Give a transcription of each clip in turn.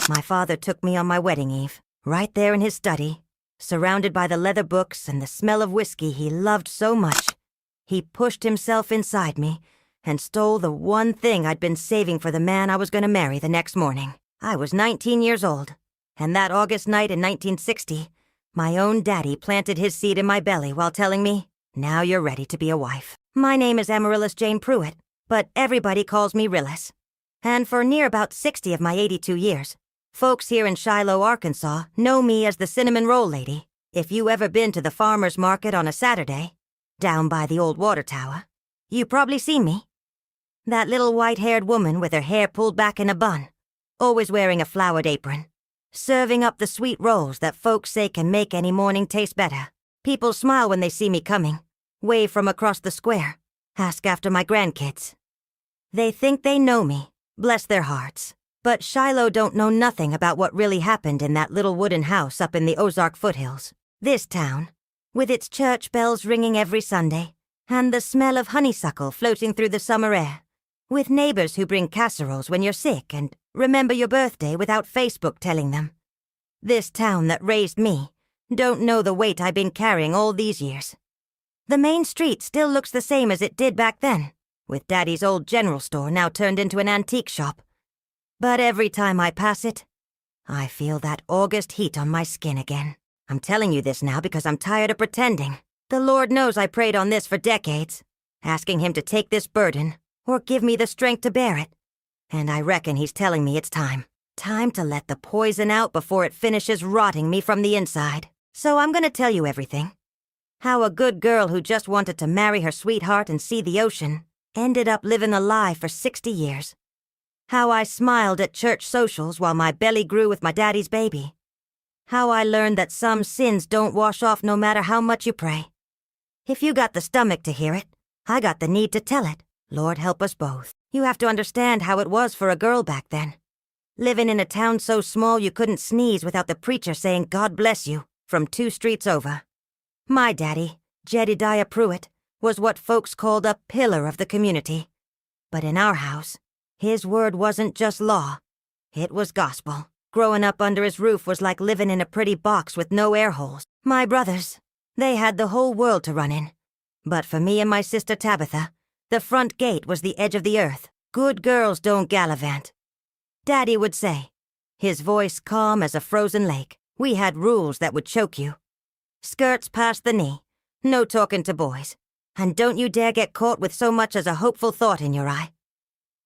My father took me on my wedding eve, right there in his study, surrounded by the leather books and the smell of whiskey he loved so much. He pushed himself inside me and stole the one thing I'd been saving for the man I was going to marry the next morning. I was 19 years old, and that August night in 1960, my own daddy planted his seed in my belly while telling me, "Now you're ready to be a wife." My name is Amaryllis Jane Pruitt, but everybody calls me Rillis. And for near about 60 of my 82 years, folks here in Shiloh, Arkansas, know me as the Cinnamon Roll Lady. If you ever been to the farmer's market on a Saturday, down by the old water tower, you probably seen me. That little white-haired woman with her hair pulled back in a bun, always wearing a flowered apron, serving up the sweet rolls that folks say can make any morning taste better. People smile when they see me coming, wave from across the square, ask after my grandkids. They think they know me, bless their hearts. But Shiloh don't know nothing about what really happened in that little wooden house up in the Ozark foothills. This town, with its church bells ringing every Sunday, and the smell of honeysuckle floating through the summer air, with neighbors who bring casseroles when you're sick and remember your birthday without Facebook telling them. This town that raised me don't know the weight I've been carrying all these years. The main street still looks the same as it did back then, with Daddy's old general store now turned into an antique shop. But every time I pass it, I feel that August heat on my skin again. I'm telling you this now because I'm tired of pretending. The Lord knows I prayed on this for decades, asking Him to take this burden or give me the strength to bear it. And I reckon He's telling me it's time. Time to let the poison out before it finishes rotting me from the inside. So I'm gonna tell you everything. How a good girl who just wanted to marry her sweetheart and see the ocean ended up living a lie for 60 years. How I smiled at church socials while my belly grew with my daddy's baby. How I learned that some sins don't wash off no matter how much you pray. If you got the stomach to hear it, I got the need to tell it. Lord help us both. You have to understand how it was for a girl back then. Living in a town so small you couldn't sneeze without the preacher saying God bless you from 2 streets over. My daddy, Jedediah Pruitt, was what folks called a pillar of the community. But in our house, his word wasn't just law, it was gospel. Growing up under his roof was like living in a pretty box with no air holes. My brothers, they had the whole world to run in. But for me and my sister Tabitha, the front gate was the edge of the earth. Good girls don't gallivant. Daddy would say, his voice calm as a frozen lake. We had rules that would choke you. Skirts past the knee, no talking to boys, and don't you dare get caught with so much as a hopeful thought in your eye.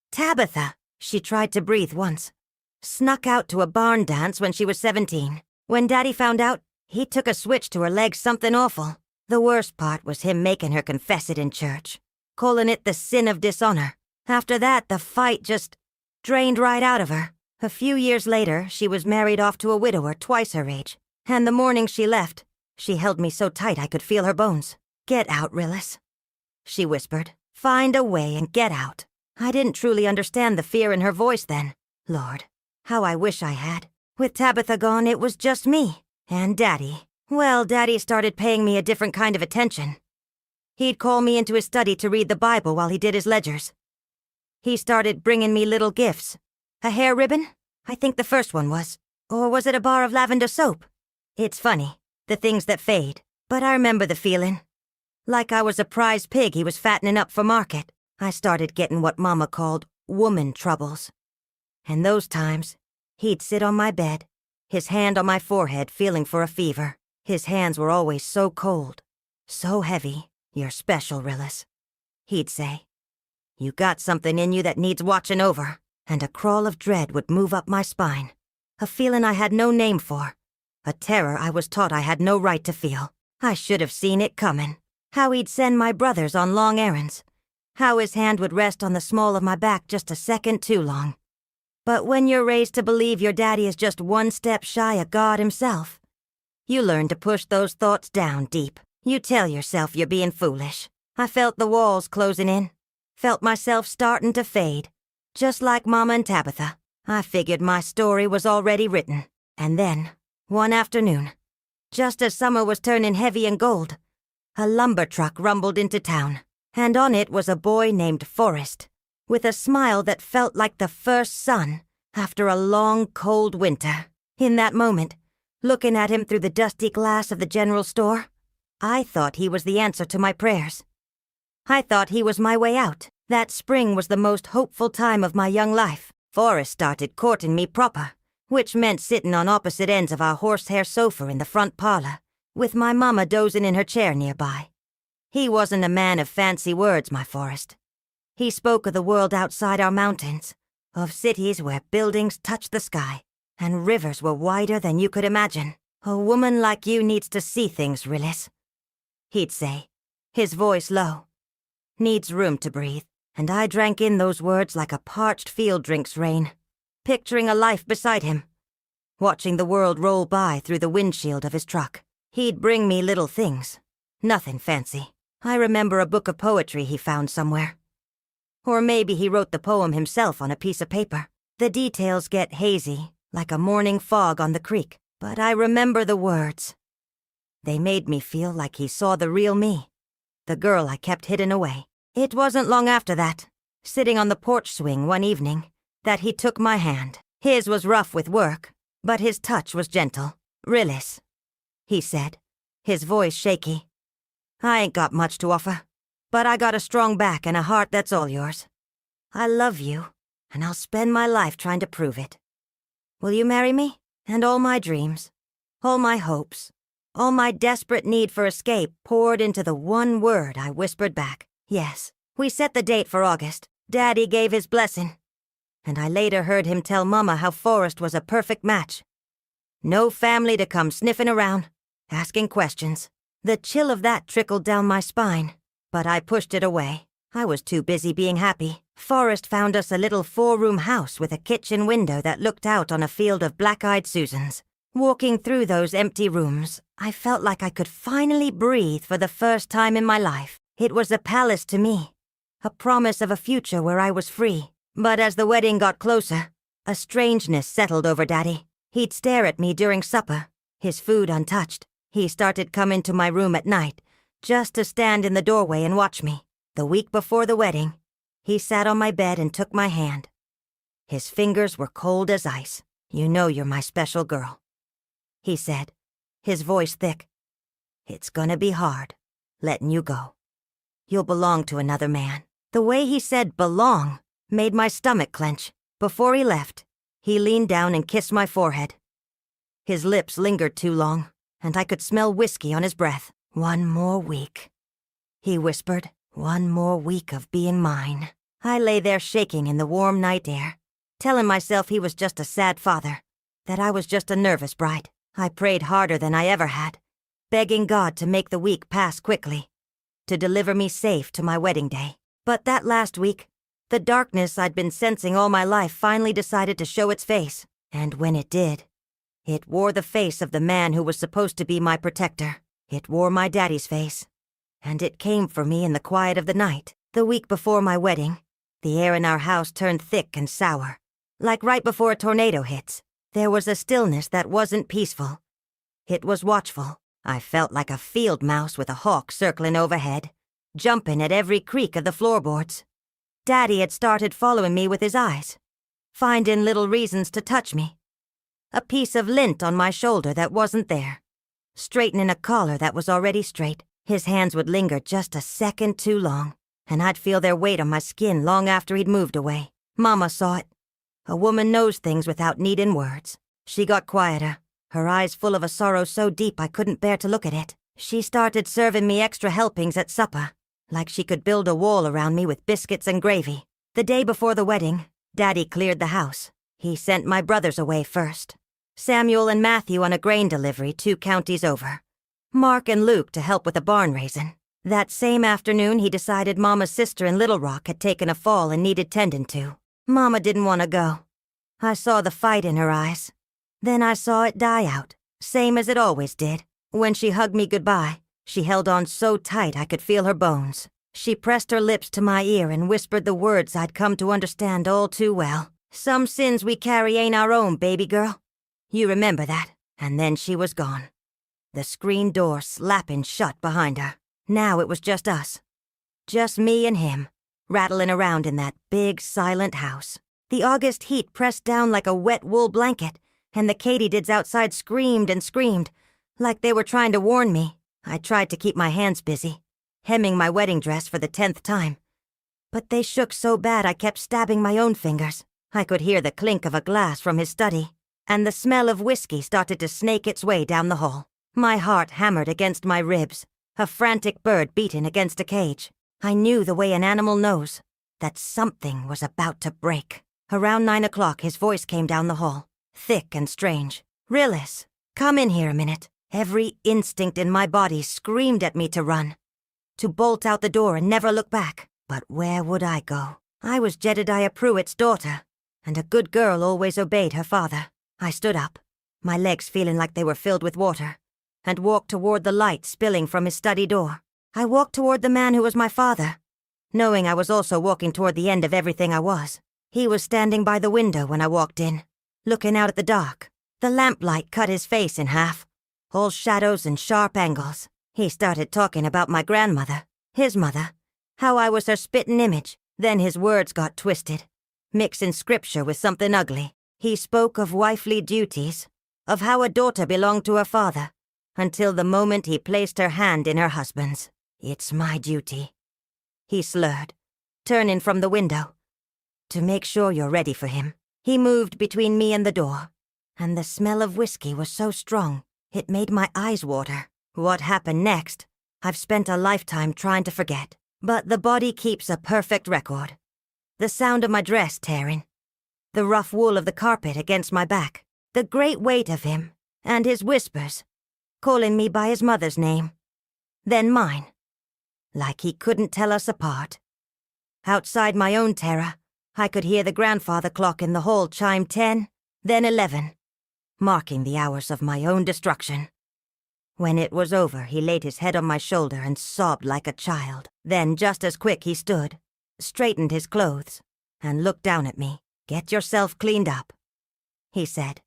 Tabitha, she tried to breathe once. Snuck out to a barn dance when she was 17. When Daddy found out, he took a switch to her leg something awful. The worst part was him making her confess it in church, calling it the sin of dishonor. After that, the fight just drained right out of her. A few years later, she was married off to a widower twice her age. And the morning she left, she held me so tight I could feel her bones. "Get out, Rillis," she whispered. "Find a way and get out." I didn't truly understand the fear in her voice then. Lord, how I wish I had. With Tabitha gone, it was just me. And Daddy. Well, Daddy started paying me a different kind of attention. He'd call me into his study to read the Bible while he did his ledgers. He started bringing me little gifts. A hair ribbon? I think the first one was. Or was it a bar of lavender soap? It's funny, the things that fade. But I remember the feeling. Like I was a prize pig he was fattening up for market. I started getting what Mama called woman troubles. And those times, he'd sit on my bed, his hand on my forehead feeling for a fever. His hands were always so cold, so heavy. "You're special, Rillis," he'd say. "You got something in you that needs watching over." And a crawl of dread would move up my spine. A feeling I had no name for. A terror I was taught I had no right to feel. I should have seen it coming. How he'd send my brothers on long errands. How his hand would rest on the small of my back just a second too long. But when you're raised to believe your daddy is just one step shy of God himself, you learn to push those thoughts down deep. You tell yourself you're being foolish. I felt the walls closing in. Felt myself starting to fade. Just like Mama and Tabitha, I figured my story was already written. And then, one afternoon, just as summer was turning heavy and gold, a lumber truck rumbled into town. And on it was a boy named Forrest, with a smile that felt like the first sun after a long, cold winter. In that moment, looking at him through the dusty glass of the general store, I thought he was the answer to my prayers. I thought he was my way out. That spring was the most hopeful time of my young life. Forrest started courting me proper, which meant sitting on opposite ends of our horsehair sofa in the front parlor, with my mama dozing in her chair nearby. He wasn't a man of fancy words, my Forrest. He spoke of the world outside our mountains, of cities where buildings touched the sky, and rivers were wider than you could imagine. A woman like you needs to see things, Rillis, he'd say, his voice low. Needs room to breathe. And I drank in those words like a parched field drinks rain, picturing a life beside him, watching the world roll by through the windshield of his truck. He'd bring me little things, nothing fancy. I remember a book of poetry he found somewhere. Or maybe he wrote the poem himself on a piece of paper. The details get hazy, like a morning fog on the creek, but I remember the words. They made me feel like he saw the real me, the girl I kept hidden away. It wasn't long after that, sitting on the porch swing one evening, that he took my hand. His was rough with work, but his touch was gentle. "Rillis," he said, his voice shaky. "I ain't got much to offer, but I got a strong back and a heart that's all yours. I love you, and I'll spend my life trying to prove it. Will you marry me? And all my dreams, all my hopes, all my desperate need for escape poured into the one word I whispered back. Yes. We set the date for August. Daddy gave his blessing. And I later heard him tell Mama how Forrest was a perfect match. No family to come sniffing around, asking questions. The chill of that trickled down my spine, but I pushed it away. I was too busy being happy. Forrest found us a little 4-room house with a kitchen window that looked out on a field of black-eyed Susans. Walking through those empty rooms, I felt like I could finally breathe for the first time in my life. It was a palace to me, a promise of a future where I was free. But as the wedding got closer, a strangeness settled over Daddy. He'd stare at me during supper, his food untouched. He started coming to my room at night, just to stand in the doorway and watch me. The week before the wedding, he sat on my bed and took my hand. His fingers were cold as ice. "You know you're my special girl," he said, his voice thick. "It's gonna be hard, letting you go. You'll belong to another man." The way he said belong made my stomach clench. Before he left, he leaned down and kissed my forehead. His lips lingered too long, and I could smell whiskey on his breath. "One more week," he whispered. "One more week of being mine." I lay there shaking in the warm night air, telling myself he was just a sad father, that I was just a nervous bride. I prayed harder than I ever had, begging God to make the week pass quickly, to deliver me safe to my wedding day. But that last week, the darkness I'd been sensing all my life finally decided to show its face. And when it did, it wore the face of the man who was supposed to be my protector. It wore my daddy's face. And it came for me in the quiet of the night. The week before my wedding, the air in our house turned thick and sour. Like right before a tornado hits, there was a stillness that wasn't peaceful. It was watchful. I felt like a field mouse with a hawk circling overhead, jumping at every creak of the floorboards. Daddy had started following me with his eyes, finding little reasons to touch me. A piece of lint on my shoulder that wasn't there, straightening a collar that was already straight. His hands would linger just a second too long, and I'd feel their weight on my skin long after he'd moved away. Mama saw it. A woman knows things without needing words. She got quieter, her eyes full of a sorrow so deep I couldn't bear to look at it. She started serving me extra helpings at supper, like she could build a wall around me with biscuits and gravy. The day before the wedding, Daddy cleared the house. He sent my brothers away first. Samuel and Matthew on a grain delivery 2 counties over. Mark and Luke to help with a barn raising. That same afternoon, he decided Mama's sister in Little Rock had taken a fall and needed tending to. Mama didn't want to go. I saw the fight in her eyes. Then I saw it die out, same as it always did. When she hugged me goodbye, she held on so tight I could feel her bones. She pressed her lips to my ear and whispered the words I'd come to understand all too well. "Some sins we carry ain't our own, baby girl. You remember that." And then she was gone. The screen door slapping shut behind her. Now it was just us. Just me and him, rattling around in that big, silent house. The August heat pressed down like a wet wool blanket, and the katydids outside screamed and screamed, like they were trying to warn me. I tried to keep my hands busy, hemming my wedding dress for the 10th time. But they shook so bad I kept stabbing my own fingers. I could hear the clink of a glass from his study, and the smell of whiskey started to snake its way down the hall. My heart hammered against my ribs, a frantic bird beaten against a cage. I knew the way an animal knows, that something was about to break. Around 9 o'clock, his voice came down the hall, thick and strange. "Rillis, come in here a minute." Every instinct in my body screamed at me to run, to bolt out the door and never look back. But where would I go? I was Jedediah Pruitt's daughter, and a good girl always obeyed her father. I stood up, my legs feeling like they were filled with water, and walked toward the light spilling from his study door. I walked toward the man who was my father, knowing I was also walking toward the end of everything I was. He was standing by the window when I walked in, looking out at the dark. The lamplight cut his face in half, all shadows and sharp angles. He started talking about my grandmother, his mother, how I was her spittin' image. Then his words got twisted, mixing scripture with something ugly. He spoke of wifely duties, of how a daughter belonged to her father, until the moment he placed her hand in her husband's. "It's my duty," he slurred, turning from the window, "to make sure you're ready for him." He moved between me and the door, and the smell of whiskey was so strong, it made my eyes water. What happened next, I've spent a lifetime trying to forget. But the body keeps a perfect record. The sound of my dress tearing, the rough wool of the carpet against my back, the great weight of him, and his whispers, calling me by his mother's name, then mine, like he couldn't tell us apart. Outside my own terror, I could hear the grandfather clock in the hall chime 10, then 11, marking the hours of my own destruction. When it was over, he laid his head on my shoulder and sobbed like a child. Then, just as quick, he stood, straightened his clothes, and looked down at me. "Get yourself cleaned up," he said,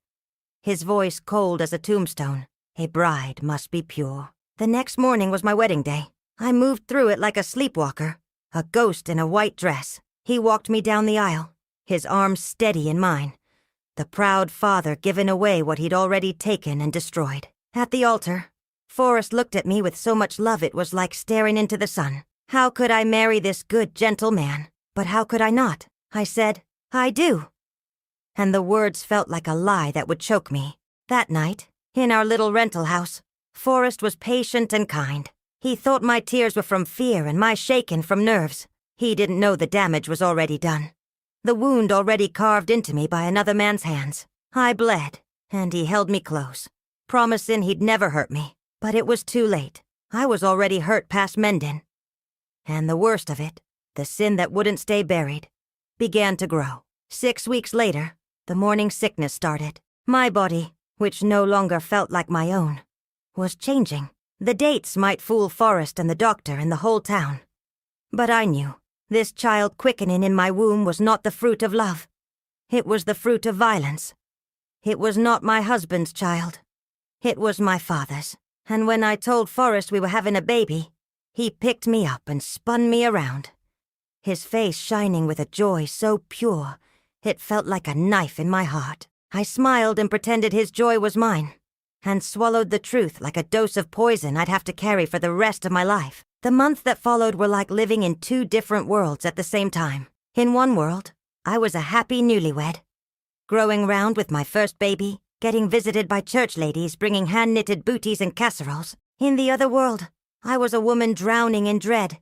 his voice cold as a tombstone. A bride must be pure. The next morning was my wedding day. I moved through it like a sleepwalker, a ghost in a white dress. He walked me down the aisle, his arms steady in mine, the proud father giving away what he'd already taken and destroyed. At the altar, Forrest looked at me with so much love it was like staring into the sun. How could I marry this good, gentle man? But how could I not? I said, "I do." And the words felt like a lie that would choke me. That night, in our little rental house, Forrest was patient and kind. He thought my tears were from fear and my shaking from nerves. He didn't know the damage was already done, the wound already carved into me by another man's hands. I bled, and he held me close, promising he'd never hurt me. But it was too late. I was already hurt past mending. And the worst of it, the sin that wouldn't stay buried, began to grow. 6 weeks later, the morning sickness started. My body, which no longer felt like my own, was changing. The dates might fool Forrest and the doctor and the whole town. But I knew this child quickening in my womb was not the fruit of love. It was the fruit of violence. It was not my husband's child. It was my father's. And when I told Forrest we were having a baby, he picked me up and spun me around, his face shining with a joy so pure, it felt like a knife in my heart. I smiled and pretended his joy was mine, and swallowed the truth like a dose of poison I'd have to carry for the rest of my life. The months that followed were like living in 2 different worlds at the same time. In one world, I was a happy newlywed, growing round with my first baby, getting visited by church ladies bringing hand-knitted booties and casseroles. In the other world, I was a woman drowning in dread,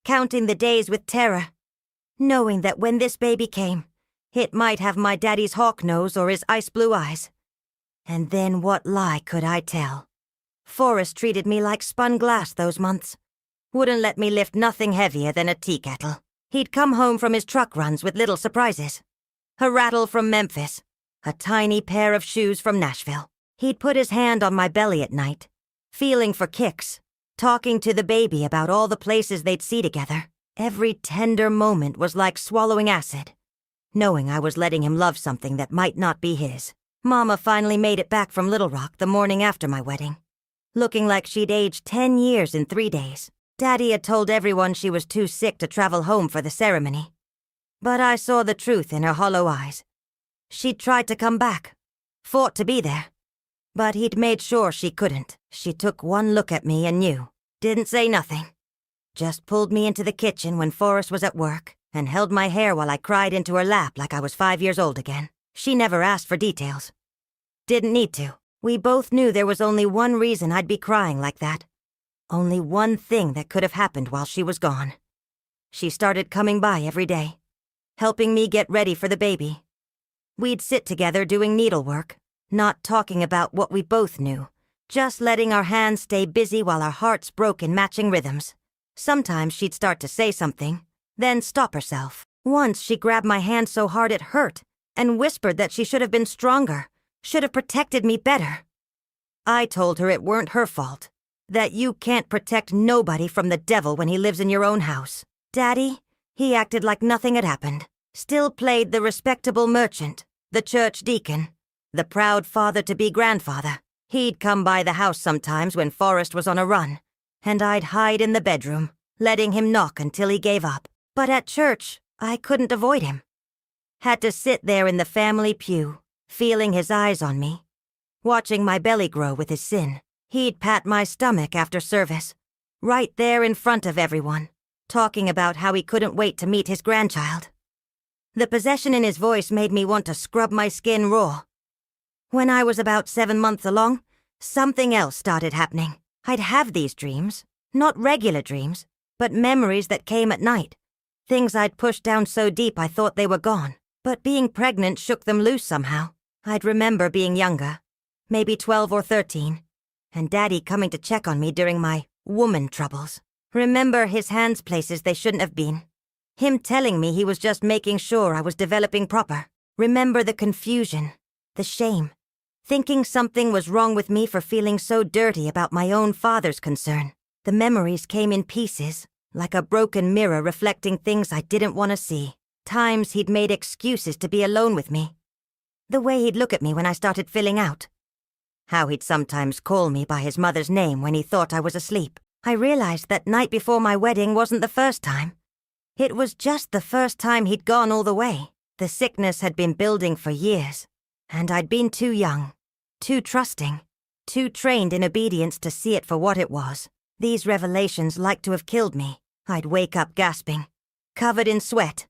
counting the days with terror, knowing that when this baby came, it might have my daddy's hawk nose or his ice-blue eyes. And then what lie could I tell? Forrest treated me like spun glass those months, wouldn't let me lift nothing heavier than a tea kettle. He'd come home from his truck runs with little surprises. A rattle from Memphis, a tiny pair of shoes from Nashville. He'd put his hand on my belly at night, feeling for kicks, talking to the baby about all the places they'd see together. Every tender moment was like swallowing acid, knowing I was letting him love something that might not be his. Mama finally made it back from Little Rock the morning after my wedding, looking like she'd aged 10 years in 3 days. Daddy had told everyone she was too sick to travel home for the ceremony, But I saw the truth in her hollow eyes. She'd tried to come back, fought to be there. But he'd made sure she couldn't. She took one look at me and knew. Didn't say nothing. Just pulled me into the kitchen when Forrest was at work and held my hair while I cried into her lap like I was 5 years old again. She never asked for details. Didn't need to. We both knew there was only one reason I'd be crying like that. Only one thing that could have happened while she was gone. She started coming by every day, helping me get ready for the baby. We'd sit together doing needlework, not talking about what we both knew, just letting our hands stay busy while our hearts broke in matching rhythms. Sometimes she'd start to say something, then stop herself. Once she grabbed my hand so hard it hurt and whispered that she should have been stronger, should have protected me better. I told her it weren't her fault, that you can't protect nobody from the devil when he lives in your own house. Daddy, he acted like nothing had happened, still played the respectable merchant, the church deacon, the proud father-to-be grandfather. He'd come by the house sometimes when Forrest was on a run, and I'd hide in the bedroom, letting him knock until he gave up. But at church, I couldn't avoid him. Had to sit there in the family pew, feeling his eyes on me, watching my belly grow with his sin. He'd pat my stomach after service, right there in front of everyone, talking about how he couldn't wait to meet his grandchild. The possession in his voice made me want to scrub my skin raw. When I was about 7 months along, something else started happening. I'd have these dreams, not regular dreams, but memories that came at night. Things I'd pushed down so deep I thought they were gone, but being pregnant shook them loose somehow. I'd remember being younger, maybe 12 or 13, and Daddy coming to check on me during my woman troubles. Remember his hands places they shouldn't have been. Him telling me he was just making sure I was developing proper. Remember the confusion, the shame, thinking something was wrong with me for feeling so dirty about my own father's concern. The memories came in pieces, like a broken mirror reflecting things I didn't want to see. Times he'd made excuses to be alone with me. The way he'd look at me when I started filling out. How he'd sometimes call me by his mother's name when he thought I was asleep. I realized that night before my wedding wasn't the first time. It was just the first time he'd gone all the way. The sickness had been building for years, and I'd been too young, too trusting, too trained in obedience to see it for what it was. These revelations like to have killed me. I'd wake up gasping, covered in sweat,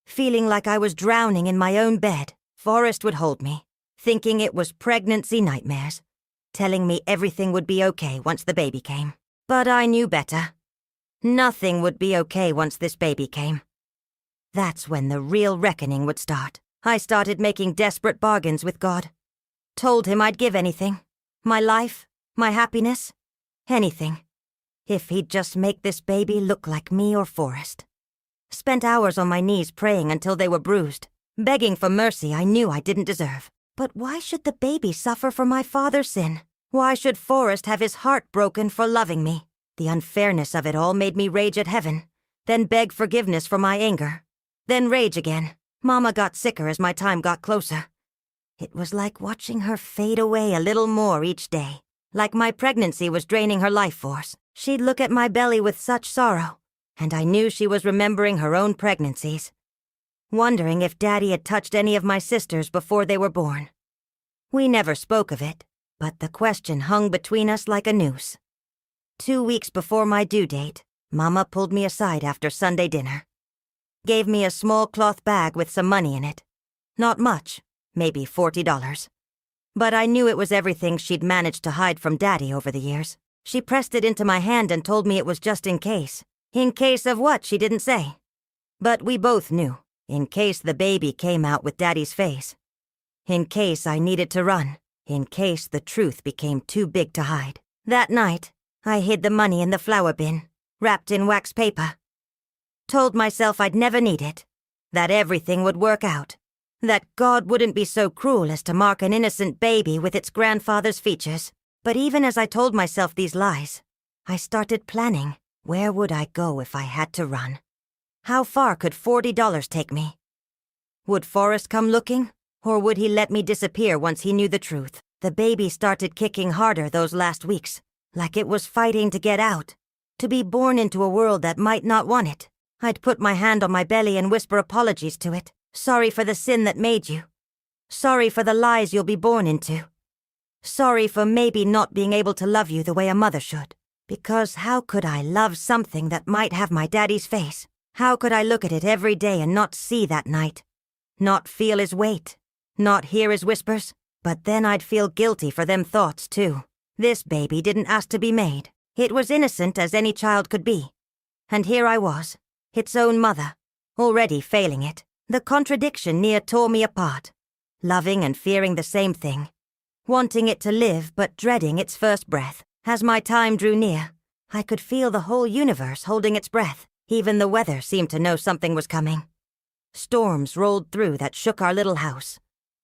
feeling like I was drowning in my own bed. Forrest would hold me, thinking it was pregnancy nightmares, telling me everything would be okay once the baby came. But I knew better. Nothing would be okay once this baby came. That's when the real reckoning would start. I started making desperate bargains with God. Told him I'd give anything. My life, my happiness, anything. If he'd just make this baby look like me or Forrest. Spent hours on my knees praying until they were bruised, begging for mercy I knew I didn't deserve. But why should the baby suffer for my father's sin? Why should Forrest have his heart broken for loving me? The unfairness of it all made me rage at heaven, then beg forgiveness for my anger, then rage again. Mama got sicker as my time got closer. It was like watching her fade away a little more each day, like my pregnancy was draining her life force. She'd look at my belly with such sorrow, and I knew she was remembering her own pregnancies, wondering if Daddy had touched any of my sisters before they were born. We never spoke of it, but the question hung between us like a noose. 2 weeks before my due date, Mama pulled me aside after Sunday dinner. Gave me a small cloth bag with some money in it. Not much, maybe $40. But I knew it was everything she'd managed to hide from Daddy over the years. She pressed it into my hand and told me it was just in case. In case of what, she didn't say. But we both knew. In case the baby came out with Daddy's face. In case I needed to run. In case the truth became too big to hide. That night, I hid the money in the flour bin, wrapped in wax paper. Told myself I'd never need it, that everything would work out, that God wouldn't be so cruel as to mark an innocent baby with its grandfather's features. But even as I told myself these lies, I started planning. Where would I go if I had to run? How far could $40 take me? Would Forrest come looking, or would he let me disappear once he knew the truth? The baby started kicking harder those last weeks, like it was fighting to get out, to be born into a world that might not want it. I'd put my hand on my belly and whisper apologies to it. Sorry for the sin that made you. Sorry for the lies you'll be born into. Sorry for maybe not being able to love you the way a mother should. Because how could I love something that might have my daddy's face? How could I look at it every day and not see that night? Not feel his weight? Not hear his whispers? But then I'd feel guilty for them thoughts, too. This baby didn't ask to be made. It was innocent as any child could be. And here I was, its own mother, already failing it. The contradiction near tore me apart. Loving and fearing the same thing. Wanting it to live, but dreading its first breath. As my time drew near, I could feel the whole universe holding its breath. Even the weather seemed to know something was coming. Storms rolled through that shook our little house.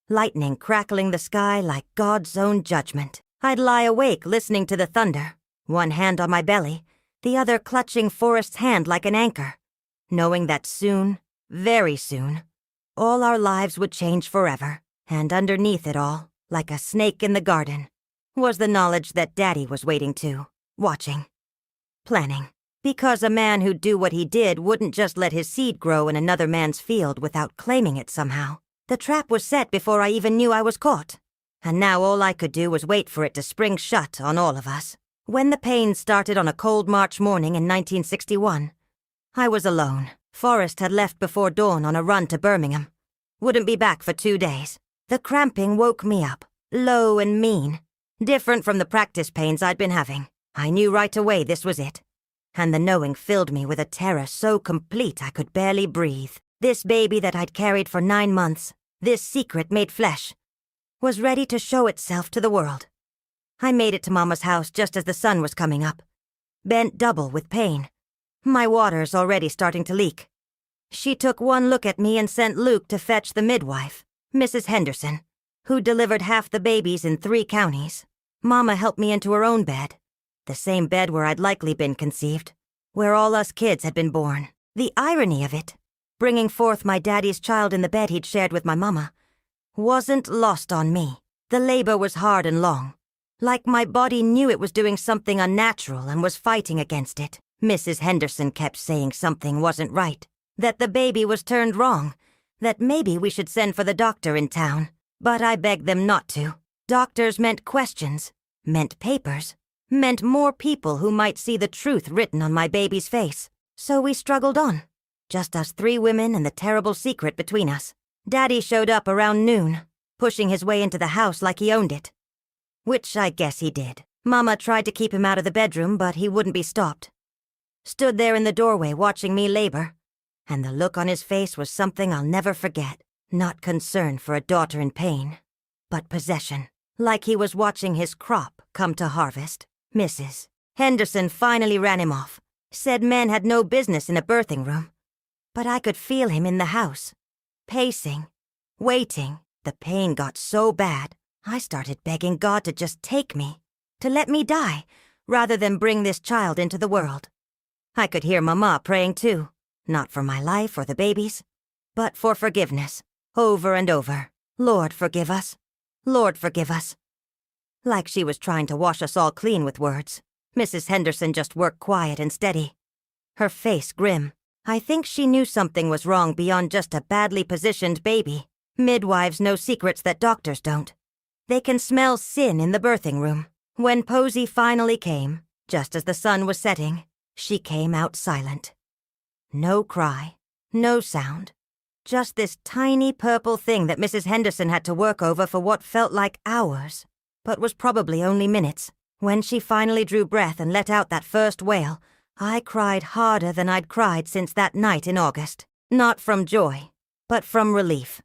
Lightning crackling the sky like God's own judgment. I'd lie awake listening to the thunder, one hand on my belly, the other clutching Forrest's hand like an anchor, knowing that soon, very soon, all our lives would change forever. And underneath it all, like a snake in the garden, was the knowledge that Daddy was waiting too, watching, planning. Because a man who'd do what he did wouldn't just let his seed grow in another man's field without claiming it somehow. The trap was set before I even knew I was caught. And now all I could do was wait for it to spring shut on all of us. When the pain started on a cold March morning in 1961, I was alone. Forrest had left before dawn on a run to Birmingham. Wouldn't be back for 2 days. The cramping woke me up, low and mean. Different from the practice pains I'd been having. I knew right away this was it. And the knowing filled me with a terror so complete I could barely breathe. This baby that I'd carried for 9 months, this secret made flesh, was ready to show itself to the world. I made it to Mama's house just as the sun was coming up, bent double with pain. My water's already starting to leak. She took one look at me and sent Luke to fetch the midwife, Mrs. Henderson, who delivered half the babies in 3 counties. Mama helped me into her own bed. The same bed where I'd likely been conceived, where all us kids had been born. The irony of it, bringing forth my daddy's child in the bed he'd shared with my mama, wasn't lost on me. The labor was hard and long, like my body knew it was doing something unnatural and was fighting against it. Mrs. Henderson kept saying something wasn't right, that the baby was turned wrong, that maybe we should send for the doctor in town. But I begged them not to. Doctors meant questions, meant papers, meant more people who might see the truth written on my baby's face. So we struggled on, just us 3 women and the terrible secret between us. Daddy showed up around noon, pushing his way into the house like he owned it. Which I guess he did. Mama tried to keep him out of the bedroom, but he wouldn't be stopped. Stood there in the doorway watching me labor, and the look on his face was something I'll never forget. Not concern for a daughter in pain, but possession, like he was watching his crop come to harvest. Mrs. Henderson finally ran him off, said men had no business in a birthing room. But I could feel him in the house, pacing, waiting. The pain got so bad, I started begging God to just take me, to let me die, rather than bring this child into the world. I could hear Mama praying too, not for my life or the baby's, but for forgiveness, over and over. Lord, forgive us. Lord, forgive us. Like she was trying to wash us all clean with words. Mrs. Henderson just worked quiet and steady, her face grim. I think she knew something was wrong beyond just a badly positioned baby. Midwives know secrets that doctors don't. They can smell sin in the birthing room. When Posey finally came, just as the sun was setting, she came out silent. No cry, no sound. Just this tiny purple thing that Mrs. Henderson had to work over for what felt like hours, but was probably only minutes. When she finally drew breath and let out that first wail, I cried harder than I'd cried since that night in August. Not from joy, but from relief.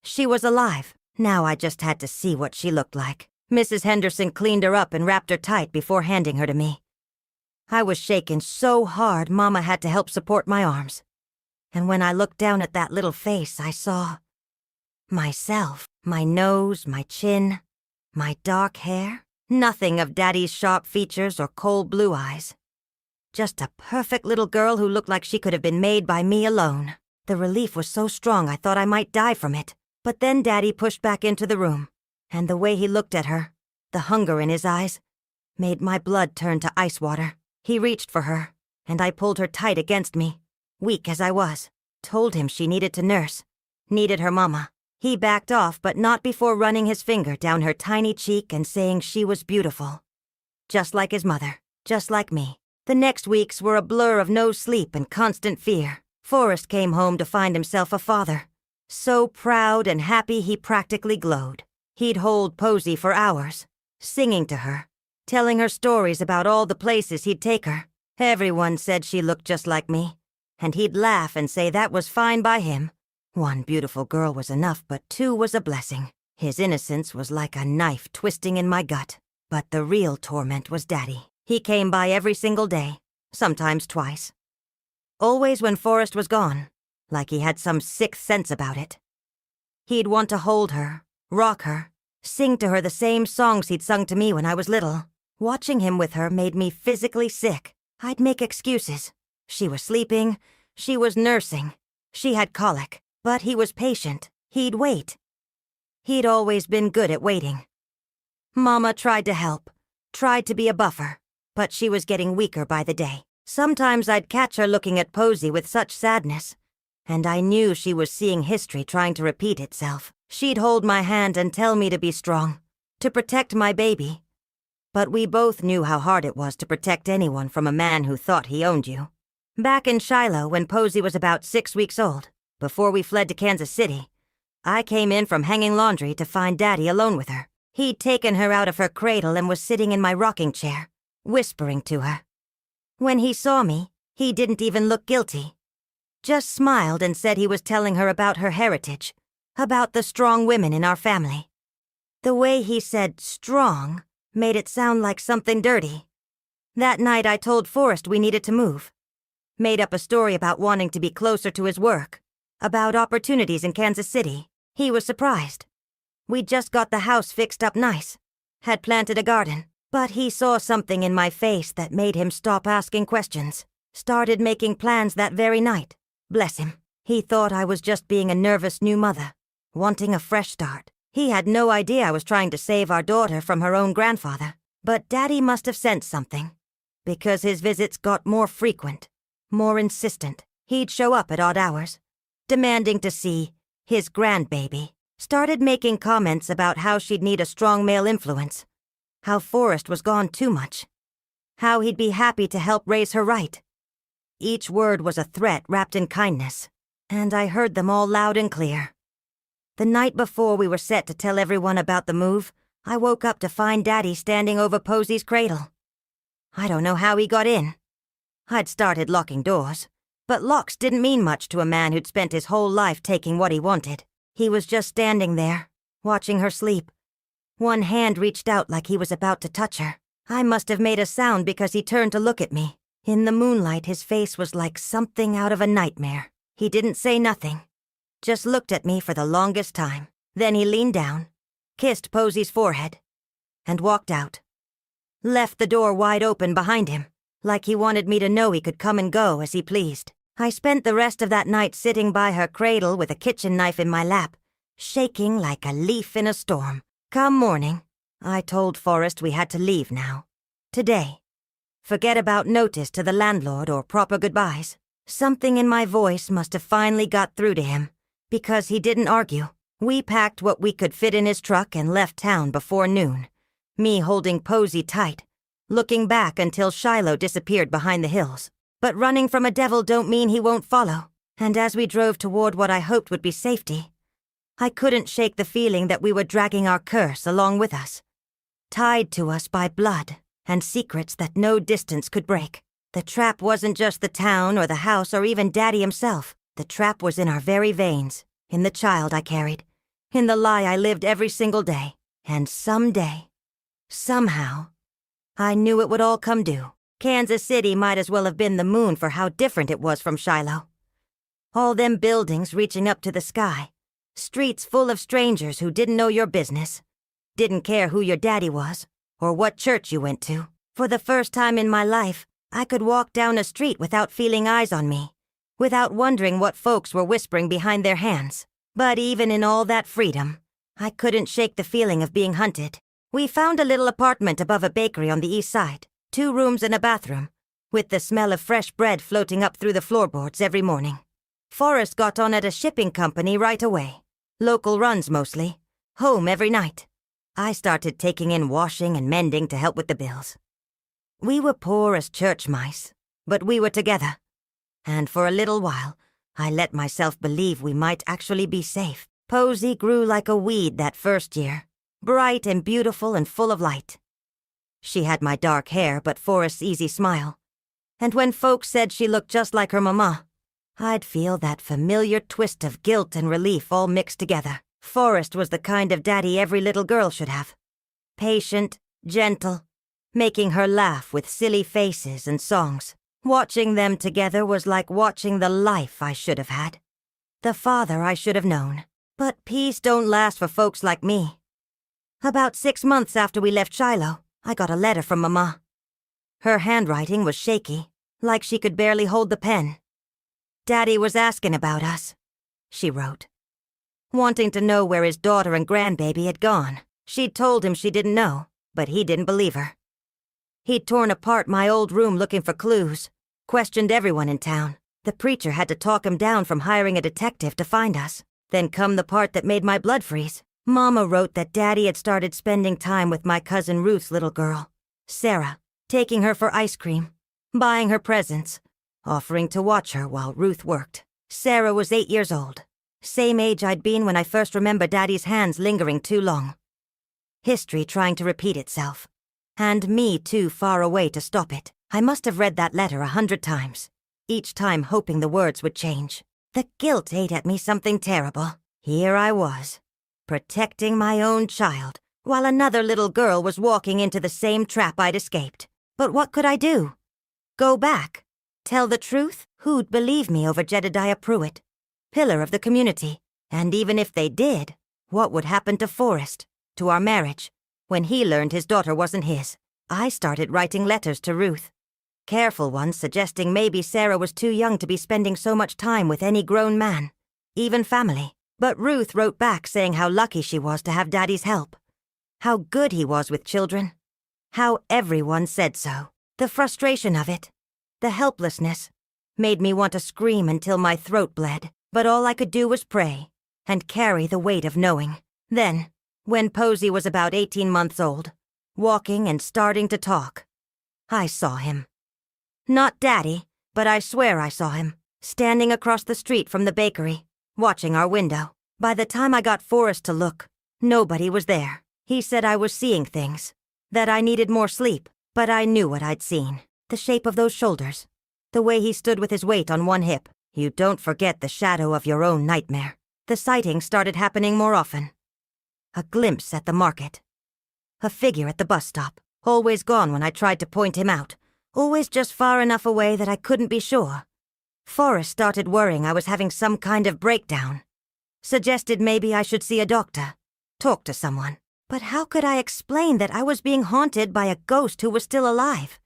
She was alive. Now I just had to see what she looked like. Mrs. Henderson cleaned her up and wrapped her tight before handing her to me. I was shaken so hard Mama had to help support my arms. And when I looked down at that little face, I saw myself, my nose, my chin, my dark hair. Nothing of Daddy's sharp features or cold blue eyes. Just a perfect little girl who looked like she could have been made by me alone. The relief was so strong I thought I might die from it. But then Daddy pushed back into the room, and the way he looked at her, the hunger in his eyes, made my blood turn to ice water. He reached for her, and I pulled her tight against me, weak as I was. Told him she needed to nurse, needed her mama. He backed off, but not before running his finger down her tiny cheek and saying she was beautiful. Just like his mother, just like me. The next weeks were a blur of no sleep and constant fear. Forrest came home to find himself a father. So proud and happy he practically glowed. He'd hold Posey for hours, singing to her, telling her stories about all the places he'd take her. Everyone said she looked just like me, and he'd laugh and say that was fine by him. One beautiful girl was enough, but two was a blessing. His innocence was like a knife twisting in my gut. But the real torment was Daddy. He came by every single day, sometimes twice. Always when Forrest was gone, like he had some sixth sense about it. He'd want to hold her, rock her, sing to her the same songs he'd sung to me when I was little. Watching him with her made me physically sick. I'd make excuses. She was sleeping, she was nursing, she had colic, but he was patient. He'd wait. He'd always been good at waiting. Mama tried to help, tried to be a buffer, but she was getting weaker by the day. Sometimes I'd catch her looking at Posey with such sadness, and I knew she was seeing history trying to repeat itself. She'd hold my hand and tell me to be strong, to protect my baby. But we both knew how hard it was to protect anyone from a man who thought he owned you. Back in Shiloh, when Posey was about 6 weeks old, before we fled to Kansas City, I came in from hanging laundry to find Daddy alone with her. He'd taken her out of her cradle and was sitting in my rocking chair, whispering to her. When he saw me, he didn't even look guilty. Just smiled and said he was telling her about her heritage, about the strong women in our family. The way he said strong made it sound like something dirty. That night I told Forrest we needed to move. Made up a story about wanting to be closer to his work, about opportunities in Kansas City. He was surprised. We'd just got the house fixed up nice, had planted a garden, but he saw something in my face that made him stop asking questions. Started making plans that very night. Bless him. He thought I was just being a nervous new mother, wanting a fresh start. He had no idea I was trying to save our daughter from her own grandfather. But Daddy must have sensed something, because his visits got more frequent, more insistent. He'd show up at odd hours, demanding to see his grandbaby. Started making comments about how she'd need a strong male influence, how Forrest was gone too much, how he'd be happy to help raise her right. Each word was a threat wrapped in kindness, and I heard them all loud and clear. The night before we were set to tell everyone about the move, I woke up to find Daddy standing over Posey's cradle. I don't know how he got in. I'd started locking doors, but locks didn't mean much to a man who'd spent his whole life taking what he wanted. He was just standing there, watching her sleep. One hand reached out like he was about to touch her. I must have made a sound because he turned to look at me. In the moonlight, his face was like something out of a nightmare. He didn't say nothing, just looked at me for the longest time. Then he leaned down, kissed Posey's forehead, and walked out. Left the door wide open behind him, like he wanted me to know he could come and go as he pleased. I spent the rest of that night sitting by her cradle with a kitchen knife in my lap, shaking like a leaf in a storm. Come morning, I told Forrest we had to leave now. Today. Forget about notice to the landlord or proper goodbyes. Something in my voice must have finally got through to him, because he didn't argue. We packed what we could fit in his truck and left town before noon, me holding Posey tight, looking back until Shiloh disappeared behind the hills. But running from a devil don't mean he won't follow. And as we drove toward what I hoped would be safety, I couldn't shake the feeling that we were dragging our curse along with us, tied to us by blood and secrets that no distance could break. The trap wasn't just the town or the house or even Daddy himself. The trap was in our very veins, in the child I carried, in the lie I lived every single day. And someday, somehow, I knew it would all come due. Kansas City might as well have been the moon for how different it was from Shiloh. All them buildings reaching up to the sky, streets full of strangers who didn't know your business, didn't care who your daddy was, or what church you went to. For the first time in my life, I could walk down a street without feeling eyes on me, without wondering what folks were whispering behind their hands. But even in all that freedom, I couldn't shake the feeling of being hunted. We found a little apartment above a bakery on the east side, 2 rooms and a bathroom, with the smell of fresh bread floating up through the floorboards every morning. Forrest got on at a shipping company right away. Local runs mostly. Home every night. I started taking in washing and mending to help with the bills. We were poor as church mice, but we were together. And for a little while, I let myself believe we might actually be safe. Posy grew like a weed that first year, bright and beautiful and full of light. She had my dark hair but Forrest's easy smile. And when folks said she looked just like her mama, I'd feel that familiar twist of guilt and relief all mixed together. Forrest was the kind of daddy every little girl should have. Patient, gentle, making her laugh with silly faces and songs. Watching them together was like watching the life I should have had. The father I should have known. But peace don't last for folks like me. About 6 months after we left Shiloh, I got a letter from Mama. Her handwriting was shaky, like she could barely hold the pen. "Daddy was asking about us," she wrote. Wanting to know where his daughter and grandbaby had gone. She'd told him she didn't know, but he didn't believe her. He'd torn apart my old room looking for clues, questioned everyone in town. The preacher had to talk him down from hiring a detective to find us. Then come the part that made my blood freeze. Mama wrote that Daddy had started spending time with my cousin Ruth's little girl, Sarah, taking her for ice cream, buying her presents, offering to watch her while Ruth worked. Sarah was 8 years old, same age I'd been when I first remember Daddy's hands lingering too long. History trying to repeat itself, and me too far away to stop it. I must have read that letter 100 times, each time hoping the words would change. The guilt ate at me something terrible. Here I was, protecting my own child, while another little girl was walking into the same trap I'd escaped. But what could I do? Go back? Tell the truth? Who'd believe me over Jedediah Pruitt, pillar of the community? And even if they did, what would happen to Forrest, to our marriage, when he learned his daughter wasn't his? I started writing letters to Ruth. Careful ones suggesting maybe Sarah was too young to be spending so much time with any grown man, even family. But Ruth wrote back saying how lucky she was to have Daddy's help, how good he was with children, how everyone said so. The frustration of it, the helplessness, made me want to scream until my throat bled, but all I could do was pray and carry the weight of knowing. Then, when Posy was about 18 months old, walking and starting to talk, I saw him. Not Daddy, but I swear I saw him, standing across the street from the bakery, watching our window. By the time I got Forrest to look, nobody was there. He said I was seeing things, that I needed more sleep, but I knew what I'd seen. The shape of those shoulders, the way he stood with his weight on one hip. You don't forget the shadow of your own nightmare. The sightings started happening more often. A glimpse at the market. A figure at the bus stop, always gone when I tried to point him out, always just far enough away that I couldn't be sure. Forrest started worrying I was having some kind of breakdown. Suggested maybe I should see a doctor, talk to someone. But how could I explain that I was being haunted by a ghost who was still alive?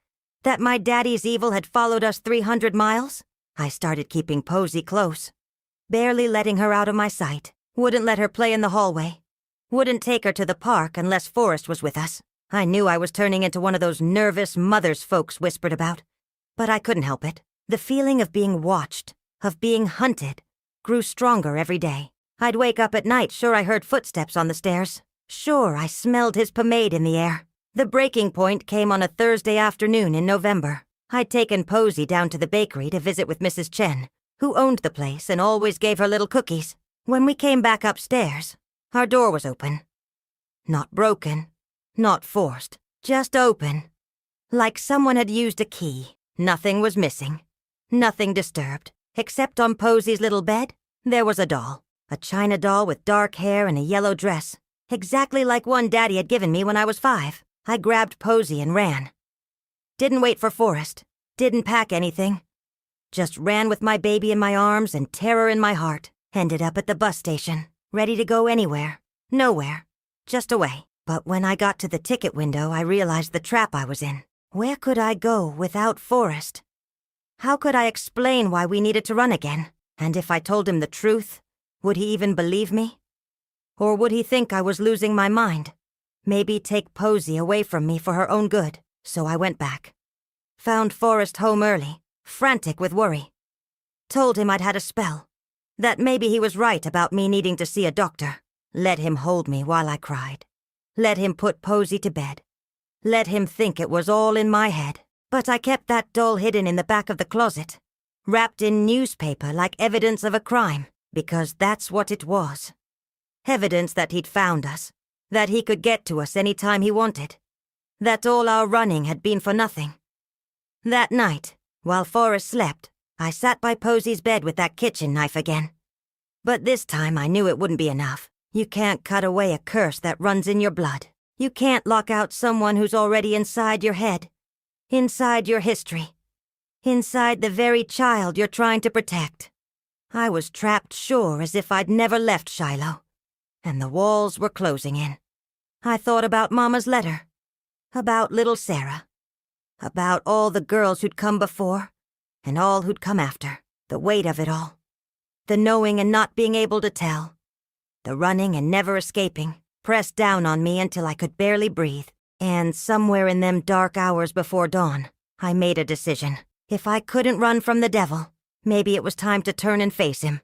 That my daddy's evil had followed us 300 miles? I started keeping Posy close, barely letting her out of my sight. Wouldn't let her play in the hallway. Wouldn't take her to the park unless Forrest was with us. I knew I was turning into one of those nervous mothers folks whispered about, but I couldn't help it. The feeling of being watched, of being hunted, grew stronger every day. I'd wake up at night sure I heard footsteps on the stairs. Sure I smelled his pomade in the air. The breaking point came on a Thursday afternoon in November. I'd taken Posy down to the bakery to visit with Mrs. Chen, who owned the place and always gave her little cookies. When we came back upstairs, our door was open. Not broken, not forced, just open. Like someone had used a key. Nothing was missing. Nothing disturbed. Except on Posy's little bed, there was a doll. A china doll with dark hair and a yellow dress. Exactly like one Daddy had given me when I was 5. I grabbed Posy and ran. Didn't wait for Forrest. Didn't pack anything. Just ran with my baby in my arms and terror in my heart. Ended up at the bus station, ready to go anywhere. Nowhere. Just away. But when I got to the ticket window, I realized the trap I was in. Where could I go without Forrest? How could I explain why we needed to run again? And if I told him the truth, would he even believe me? Or would he think I was losing my mind? Maybe take Posy away from me for her own good. So I went back. Found Forrest home early, frantic with worry. Told him I'd had a spell. That maybe he was right about me needing to see a doctor. Let him hold me while I cried. Let him put Posey to bed. Let him think it was all in my head. But I kept that doll hidden in the back of the closet, wrapped in newspaper like evidence of a crime, because that's what it was. Evidence that he'd found us, that he could get to us any time he wanted, that all our running had been for nothing. That night, while Forrest slept, I sat by Posey's bed with that kitchen knife again. But this time I knew it wouldn't be enough. You can't cut away a curse that runs in your blood. You can't lock out someone who's already inside your head, inside your history, inside the very child you're trying to protect. I was trapped sure as if I'd never left Shiloh, and the walls were closing in. I thought about Mama's letter, about little Sarah, about all the girls who'd come before, and all who'd come after, the weight of it all, the knowing and not being able to tell, the running and never escaping, pressed down on me until I could barely breathe. And somewhere in them dark hours before dawn, I made a decision. If I couldn't run from the devil, maybe it was time to turn and face him.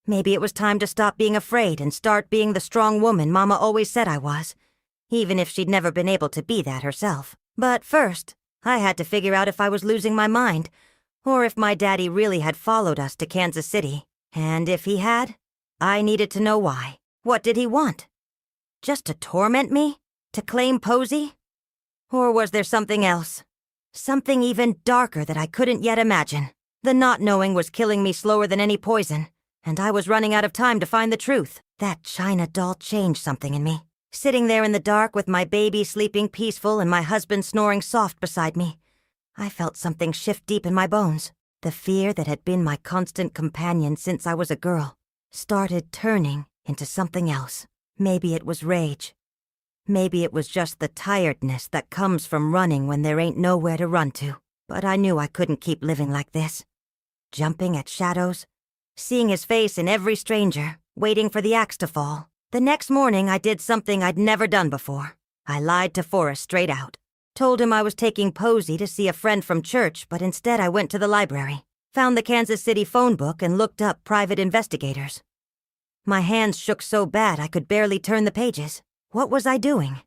Maybe it was time to stop being afraid and start being the strong woman Mama always said I was, even if she'd never been able to be that herself. But first, I had to figure out if I was losing my mind, or if my daddy really had followed us to Kansas City. And if he had, I needed to know why. What did he want? Just to torment me? To claim Posey? Or was there something else? Something even darker that I couldn't yet imagine. The not knowing was killing me slower than any poison, and I was running out of time to find the truth. That China doll changed something in me. Sitting there in the dark with my baby sleeping peaceful and my husband snoring soft beside me, I felt something shift deep in my bones. The fear that had been my constant companion since I was a girl started turning into something else. Maybe it was rage. Maybe it was just the tiredness that comes from running when there ain't nowhere to run to. But I knew I couldn't keep living like this. Jumping at shadows, seeing his face in every stranger, waiting for the axe to fall. The next morning I did something I'd never done before. I lied to Forrest straight out. Told him I was taking Posey to see a friend from church, but instead I went to the library. Found the Kansas City phone book and looked up private investigators. My hands shook so bad I could barely turn the pages. What was I doing?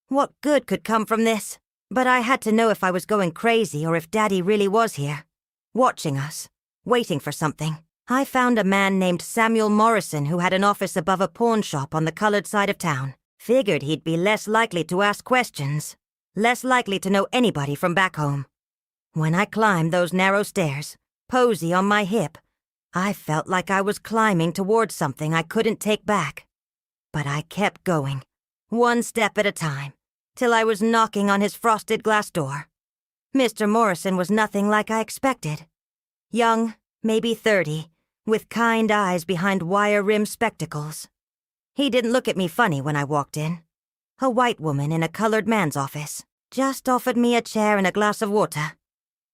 What good could come from this? But I had to know if I was going crazy or if Daddy really was here, watching us, waiting for something. I found a man named Samuel Morrison who had an office above a pawn shop on the colored side of town. Figured he'd be less likely to ask questions, less likely to know anybody from back home. When I climbed those narrow stairs, Posey on my hip, I felt like I was climbing towards something I couldn't take back. But I kept going, one step at a time, till I was knocking on his frosted glass door. Mr. Morrison was nothing like I expected. Young, maybe 30, with kind eyes behind wire-rimmed spectacles. He didn't look at me funny when I walked in. A white woman in a colored man's office just offered me a chair and a glass of water.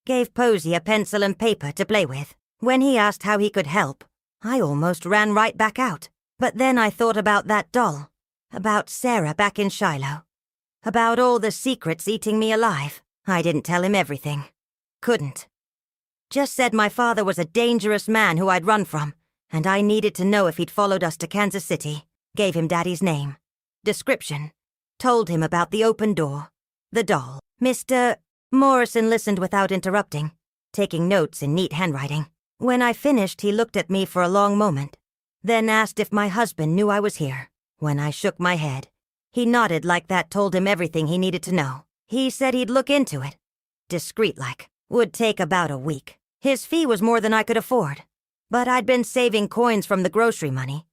Gave Posey a pencil and paper to play with. When he asked how he could help, I almost ran right back out. But then I thought about that doll, about Sarah back in Shiloh, about all the secrets eating me alive. I didn't tell him everything. Couldn't. Just said my father was a dangerous man who I'd run from, and I needed to know if he'd followed us to Kansas City. Gave him Daddy's name, description, told him about the open door, the doll. Mr. Morrison listened without interrupting, taking notes in neat handwriting. When I finished, he looked at me for a long moment, then asked if my husband knew I was here. When I shook my head, he nodded like that told him everything he needed to know. He said he'd look into it, discreet-like. Would take about a week. His fee was more than I could afford, but I'd been saving coins from the grocery money,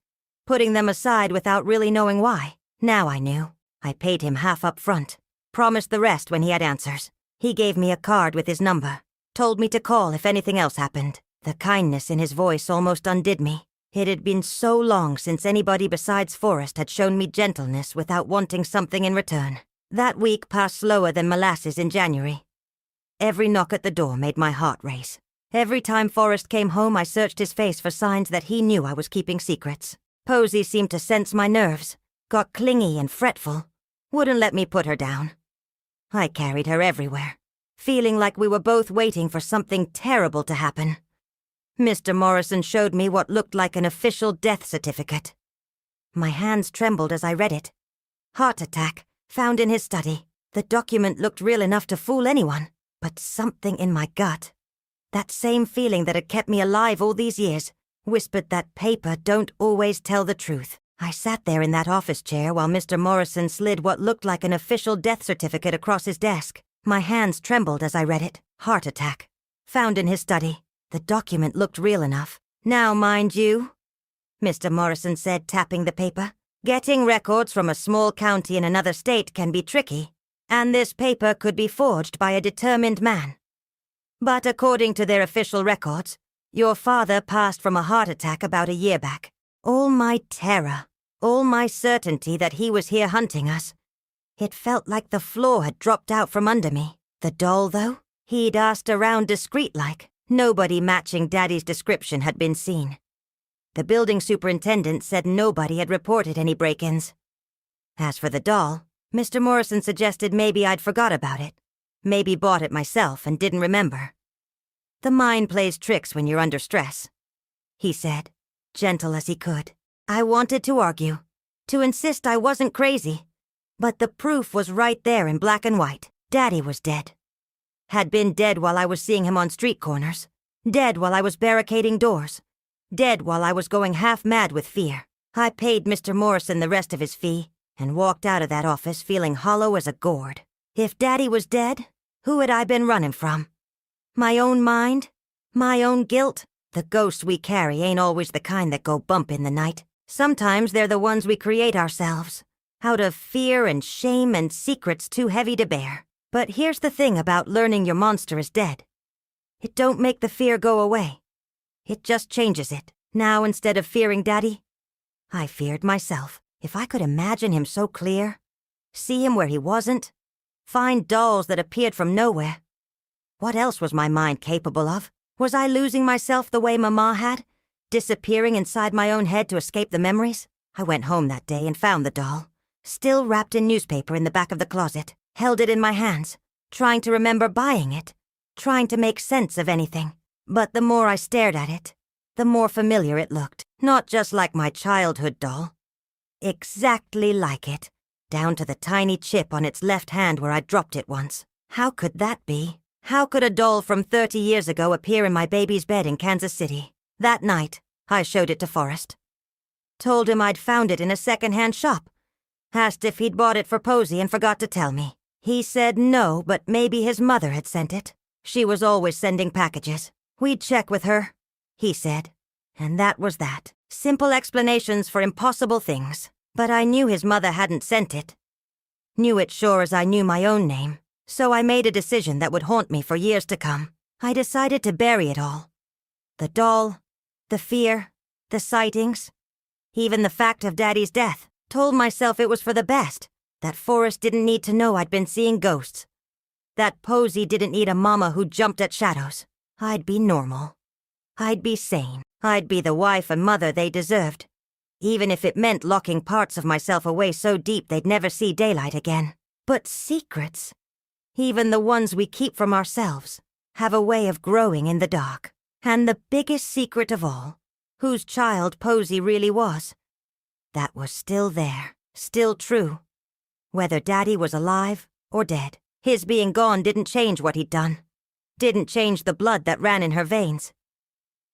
putting them aside without really knowing why. Now I knew. I paid him half up front, promised the rest when he had answers. He gave me a card with his number, told me to call if anything else happened. The kindness in his voice almost undid me. It had been so long since anybody besides Forrest had shown me gentleness without wanting something in return. That week passed slower than molasses in January. Every knock at the door made my heart race. Every time Forrest came home, I searched his face for signs that he knew I was keeping secrets. Posey seemed to sense my nerves, got clingy and fretful, wouldn't let me put her down. I carried her everywhere, feeling like we were both waiting for something terrible to happen. Mr. Morrison showed me what looked like an official death certificate. My hands trembled as I read it. Heart attack, found in his study. The document looked real enough to fool anyone, but something in my gut, that same feeling that had kept me alive all these years, whispered that paper don't always tell the truth. I sat there in that office chair while Mr. Morrison slid what looked like an official death certificate across his desk. My hands trembled as I read it. Heart attack, found in his study. The document looked real enough. Now, mind you, Mr. Morrison said, tapping the paper, getting records from a small county in another state can be tricky, and this paper could be forged by a determined man. But according to their official records, your father passed from a heart attack about a year back. All my terror, all my certainty that he was here hunting us, it felt like the floor had dropped out from under me. The doll, though, he'd asked around discreet-like. Nobody matching Daddy's description had been seen. The building superintendent said nobody had reported any break-ins. As for the doll, Mr. Morrison suggested maybe I'd forgot about it. Maybe bought it myself and didn't remember. The mind plays tricks when you're under stress, he said, gentle as he could. I wanted to argue, to insist I wasn't crazy, but the proof was right there in black and white. Daddy was dead. Had been dead while I was seeing him on street corners. Dead while I was barricading doors. Dead while I was going half mad with fear. I paid Mr. Morrison the rest of his fee and walked out of that office feeling hollow as a gourd. If Daddy was dead, who had I been running from? My own mind? My own guilt? The ghosts we carry ain't always the kind that go bump in the night. Sometimes they're the ones we create ourselves, out of fear and shame and secrets too heavy to bear. But here's the thing about learning your monster is dead. It don't make the fear go away. It just changes it. Now, instead of fearing Daddy, I feared myself. If I could imagine him so clear, see him where he wasn't, find dolls that appeared from nowhere. What else was my mind capable of? Was I losing myself the way Mama had, disappearing inside my own head to escape the memories? I went home that day and found the doll, still wrapped in newspaper in the back of the closet. Held it in my hands, trying to remember buying it, trying to make sense of anything. But the more I stared at it, the more familiar it looked. Not just like my childhood doll. Exactly like it, down to the tiny chip on its left hand where I dropped it once. How could that be? How could a doll from 30 years ago appear in my baby's bed in Kansas City? That night, I showed it to Forrest. Told him I'd found it in a second-hand shop. Asked if he'd bought it for Posey and forgot to tell me. He said no, but maybe his mother had sent it. She was always sending packages. We'd check with her, he said. And that was that. Simple explanations for impossible things. But I knew his mother hadn't sent it. Knew it sure as I knew my own name. So I made a decision that would haunt me for years to come. I decided to bury it all. The doll, the fear, the sightings, even the fact of Daddy's death. Told myself it was for the best. That Forrest didn't need to know I'd been seeing ghosts. That Posey didn't need a mama who jumped at shadows. I'd be normal. I'd be sane. I'd be the wife and mother they deserved. Even if it meant locking parts of myself away so deep they'd never see daylight again. But secrets, even the ones we keep from ourselves, have a way of growing in the dark. And the biggest secret of all, whose child Posey really was, that was still there, still true. Whether Daddy was alive or dead, his being gone didn't change what he'd done. Didn't change the blood that ran in her veins.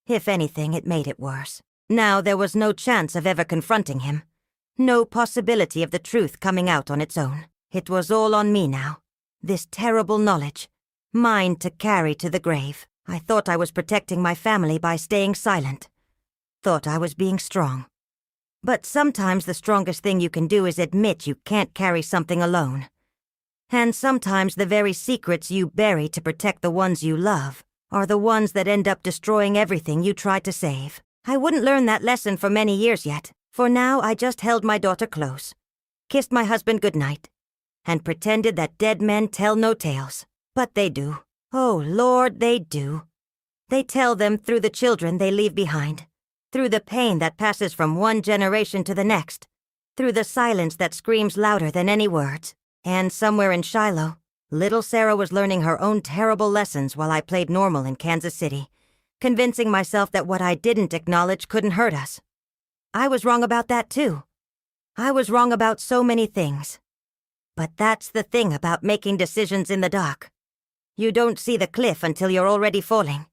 If anything, it made it worse. Now there was no chance of ever confronting him. No possibility of the truth coming out on its own. It was all on me now. This terrible knowledge. Mine to carry to the grave. I thought I was protecting my family by staying silent. Thought I was being strong. But sometimes the strongest thing you can do is admit you can't carry something alone. And sometimes the very secrets you bury to protect the ones you love are the ones that end up destroying everything you try to save. I wouldn't learn that lesson for many years yet. For now, I just held my daughter close, kissed my husband goodnight, and pretended that dead men tell no tales. But they do. Oh, Lord, they do. They tell them through the children they leave behind. Through the pain that passes from one generation to the next, through the silence that screams louder than any words. And somewhere in Shiloh, Little Sarah was learning her own terrible lessons while I played normal in Kansas City, convincing myself that what I didn't acknowledge couldn't hurt us. I was wrong about that too. I was wrong about so many things. But that's the thing about making decisions in the dark. You don't see the cliff until you're already falling.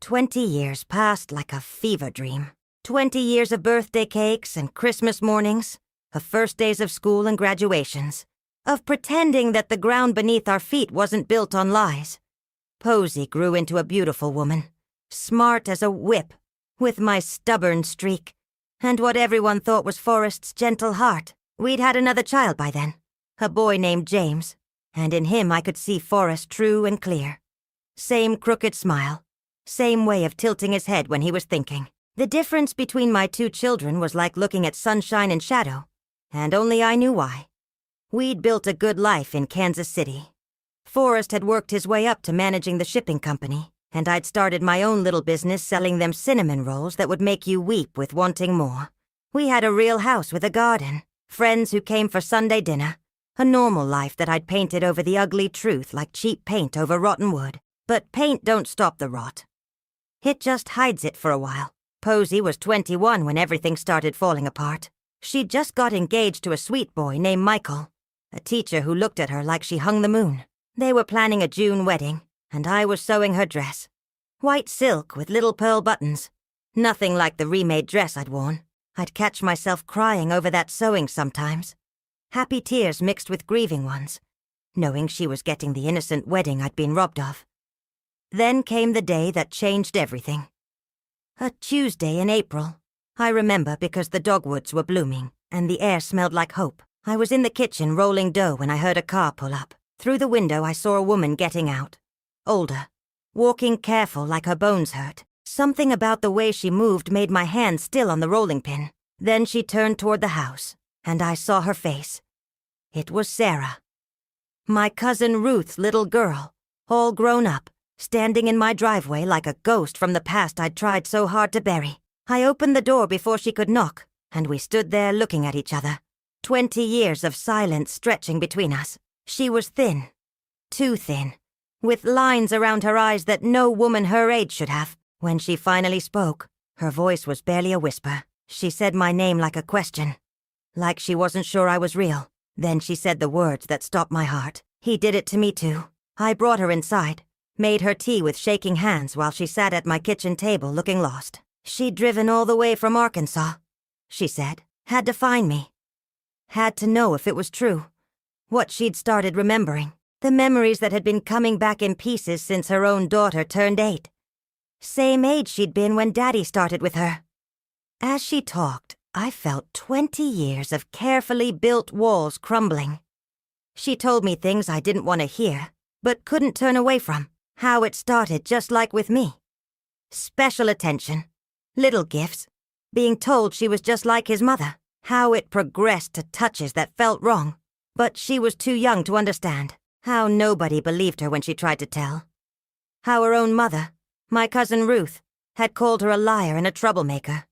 20 years passed like a fever dream. 20 years of birthday cakes and Christmas mornings, of first days of school and graduations, of pretending that the ground beneath our feet wasn't built on lies. Posey grew into a beautiful woman, smart as a whip, with my stubborn streak, and what everyone thought was Forrest's gentle heart. We'd had another child by then, a boy named James, and in him I could see Forrest true and clear. Same crooked smile, same way of tilting his head when he was thinking. The difference between my two children was like looking at sunshine and shadow, and only I knew why. We'd built a good life in Kansas City. Forrest had worked his way up to managing the shipping company, and I'd started my own little business selling them cinnamon rolls that would make you weep with wanting more. We had a real house with a garden, friends who came for Sunday dinner, a normal life that I'd painted over the ugly truth like cheap paint over rotten wood. But paint don't stop the rot. It just hides it for a while. Posey was 21 when everything started falling apart. She'd just got engaged to a sweet boy named Michael, a teacher who looked at her like she hung the moon. They were planning a June wedding, and I was sewing her dress. White silk with little pearl buttons. Nothing like the remade dress I'd worn. I'd catch myself crying over that sewing sometimes. Happy tears mixed with grieving ones, knowing she was getting the innocent wedding I'd been robbed of. Then came the day that changed everything. A Tuesday in April. I remember because the dogwoods were blooming, and the air smelled like hope. I was in the kitchen rolling dough when I heard a car pull up. Through the window I saw a woman getting out. Older. Walking careful like her bones hurt. Something about the way she moved made my hand still on the rolling pin. Then she turned toward the house, and I saw her face. It was Sarah. My cousin Ruth's little girl, all grown up, standing in my driveway like a ghost from the past I'd tried so hard to bury. I opened the door before she could knock, and we stood there looking at each other. 20 years of silence stretching between us. She was thin. Too thin. With lines around her eyes that no woman her age should have. When she finally spoke, her voice was barely a whisper. She said my name like a question. Like she wasn't sure I was real. Then she said the words that stopped my heart. He did it to me too. I brought her inside. Made her tea with shaking hands while she sat at my kitchen table looking lost. She'd driven all the way from Arkansas, she said. Had to find me. Had to know if it was true. What she'd started remembering. The memories that had been coming back in pieces since her own daughter turned 8. Same age she'd been when Daddy started with her. As she talked, I felt 20 years of carefully built walls crumbling. She told me things I didn't want to hear, but couldn't turn away from. How it started just like with me. Special attention. Little gifts. Being told she was just like his mother. How it progressed to touches that felt wrong. But she was too young to understand. How nobody believed her when she tried to tell. How her own mother, my cousin Ruth, had called her a liar and a troublemaker.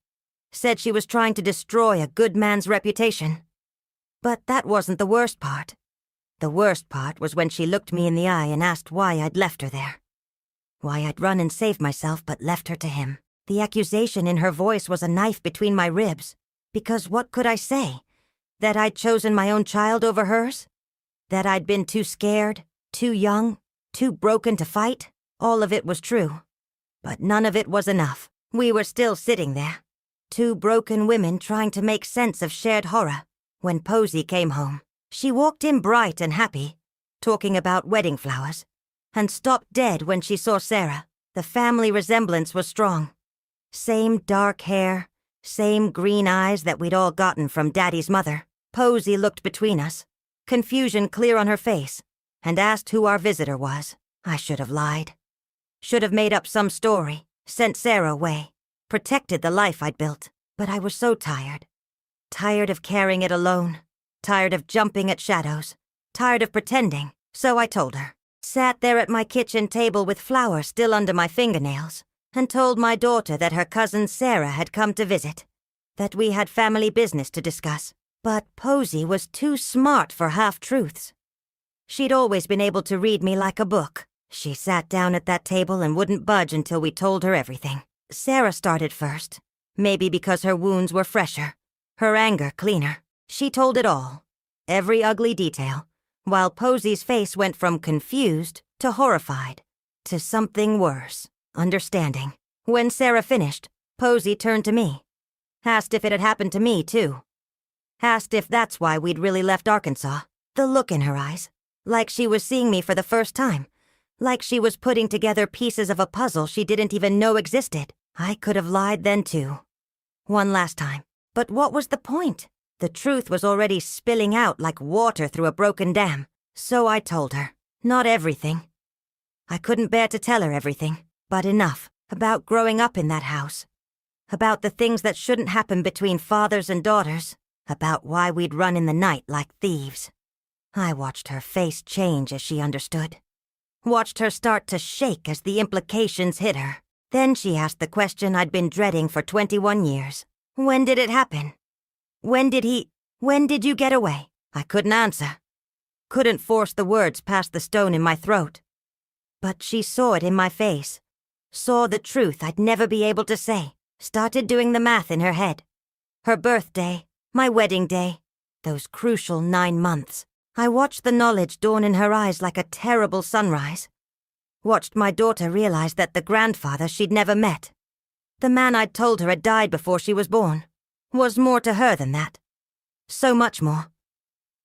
Said she was trying to destroy a good man's reputation. But that wasn't the worst part. The worst part was when she looked me in the eye and asked why I'd left her there. Why I'd run and saved myself but left her to him. The accusation in her voice was a knife between my ribs. Because what could I say? That I'd chosen my own child over hers? That I'd been too scared, too young, too broken to fight? All of it was true. But none of it was enough. We were still sitting there. Two broken women trying to make sense of shared horror. When Posey came home, she walked in bright and happy, talking about wedding flowers, and stopped dead when she saw Sarah. The family resemblance was strong. Same dark hair, same green eyes that we'd all gotten from Daddy's mother. Posey looked between us, confusion clear on her face, and asked who our visitor was. I should have lied. Should have made up some story, sent Sarah away, protected the life I'd built. But I was so tired. Tired of carrying it alone. Tired of jumping at shadows. Tired of pretending. So I told her. Sat there at my kitchen table with flowers still under my fingernails, and told my daughter that her cousin Sarah had come to visit, that we had family business to discuss. But Posey was too smart for half-truths. She'd always been able to read me like a book. She sat down at that table and wouldn't budge until we told her everything. Sarah started first, maybe because her wounds were fresher, her anger cleaner. She told it all, every ugly detail, while Posey's face went from confused to horrified, to something worse, understanding. When Sarah finished, Posey turned to me. Asked if it had happened to me, too. Asked if that's why we'd really left Arkansas. The look in her eyes, like she was seeing me for the first time. Like she was putting together pieces of a puzzle she didn't even know existed. I could have lied then, too. One last time. But what was the point? The truth was already spilling out like water through a broken dam. So I told her. Not everything. I couldn't bear to tell her everything, but enough. About growing up in that house. About the things that shouldn't happen between fathers and daughters. About why we'd run in the night like thieves. I watched her face change as she understood. Watched her start to shake as the implications hit her. Then she asked the question I'd been dreading for 21 years. When did it happen? When did you get away? I couldn't answer. Couldn't force the words past the stone in my throat. But she saw it in my face. Saw the truth I'd never be able to say. Started doing the math in her head. Her birthday, my wedding day, those crucial 9 months. I watched the knowledge dawn in her eyes like a terrible sunrise. Watched my daughter realize that the grandfather she'd never met, the man I'd told her had died before she was born, was more to her than that. So much more.